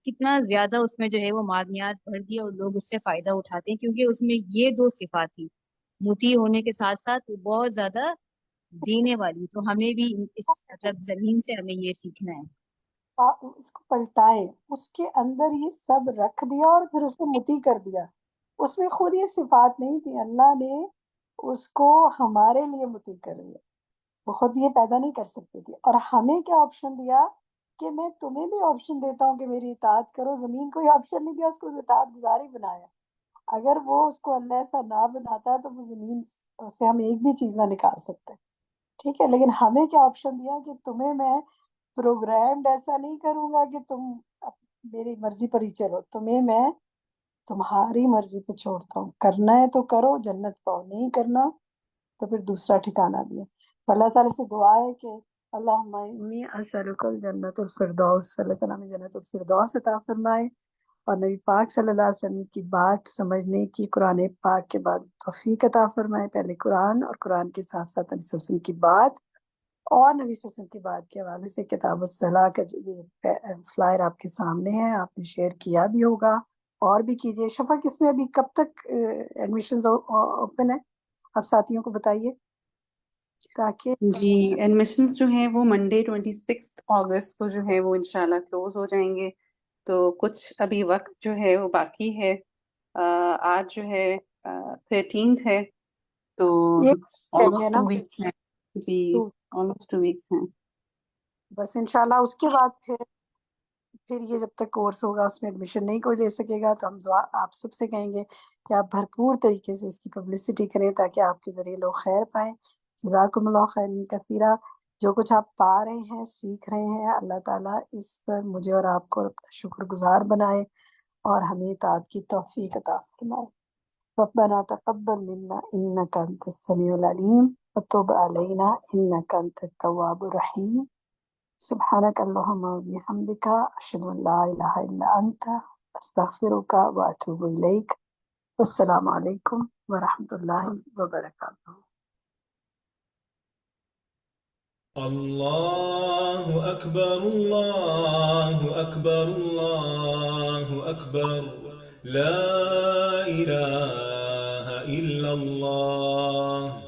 کتنا زیادہ اس میں جو ہے وہ معدنیات بھر دی اور لوگ اس سے فائدہ اٹھاتے ہیں کیونکہ اس میں یہ 2 صفات تھی، موتی ہونے کے ساتھ ساتھ وہ بہت زیادہ دینے والی۔ تو ہمیں بھی اس مطلب زمین سے ہمیں یہ سیکھنا ہے۔ آپ اس کو پلٹائیں، اس کے اندر یہ سب رکھ دیا اور پھر اس کو متی کر دیا۔ اس میں خود یہ صفات نہیں تھی، اللہ نے اس کو ہمارے لیے متی کر دیا، وہ خود یہ پیدا نہیں کر سکتی تھی۔ اور ہمیں کیا آپشن دیا کہ میں تمہیں بھی آپشن دیتا ہوں کہ میری اطاعت کرو۔ زمین کو یہ آپشن نہیں دیا، اس کو اطاعت گزاری بنایا۔ اگر وہ اس کو اللہ ایسا نہ بناتا تو وہ زمین سے ہم ایک بھی چیز نہ نکال سکتے، ٹھیک ہے، لیکن ہمیں کیا آپشن دیا کہ تمہیں میں پروگرامڈ ایسا نہیں کروں گا کہ تم میری مرضی پر ہی چلو، تمہیں میں تمہاری مرضی پہ چھوڑتا ہوں، کرنا ہے تو کرو جنت پاؤ، نہیں کرنا تو پھر دوسرا ٹھکانہ بھی ہے۔ تو اللہ تعالیٰ سے دعا ہے کہ اللہم انی اسألک الجنت الفردوس، اللہ تعالیٰ میں جنت الفردوس عطا فرمائے، اور نبی پاک صلی اللہ علیہ وسلم کی بات سمجھنے کی قرآن پاک کے بعد توفیق عطا فرمائے، پہلے قرآن اور قرآن کے ساتھ ساتھ نبی صلی اللہ علیہ وسلم کی بات اور نبی صلی اللہ علیہ وسلم کی بات کے حوالے سے کتاب الصلاح کا جو یہ فلائر آپ کے سامنے ہے، آپ نے شیئر کیا بھی ہوگا، اور بھی کیجیے۔ شفق، اس میں ابھی کب تک ایڈمیشنز اوپن ہے؟ آپ ساتھیوں کو بتائیے تاکہ جی ایڈمیشنز جو ہیں وہ منڈے 26 اگست کو جو ہے وہ انشاءاللہ کلوز ہو جائیں گے، تو کچھ ابھی وقت جو ہے وہ باقی ہے۔ آج جو ہے 13 ہے، تو یہ رہ گیا آلموسٹ نا 2 ویکس ہیں۔ جی تو آلموسٹ 2 ویکس ہیں۔ بس انشاءاللہ اس کے بعد پھر یہ جب تک کورس ہوگا اس میں ایڈمیشن نہیں کوئی لے سکے گا، تو ہم آپ سب سے کہیں گے کہ آپ بھرپور طریقے سے اس کی پبلسٹی کریں تاکہ آپ کے ذریعے لوگ خیر پائیں۔ جزاکم اللہ خیر کثیرہ۔ جو کچھ آپ پا رہے ہیں، سیکھ رہے ہیں، اللہ تعالیٰ اس پر مجھے اور آپ کو اپنا شکر گزار بنائے اور ہمیں اطاعت کی توفیق عطا فرمائے۔ ربنا تقبل منا انك انت السميع العليم وتب علينا انك انت التواب الرحيم۔ سبحانك اللهم وبحمدك اشهد ان لا اله الا انت استغفرك واتوب اليك۔ والسلام علیکم ورحمۃ اللہ وبرکاتہ۔ اللہ اکبر اللہ اکبر اللہ اکبر، لا الہ الا اللہ۔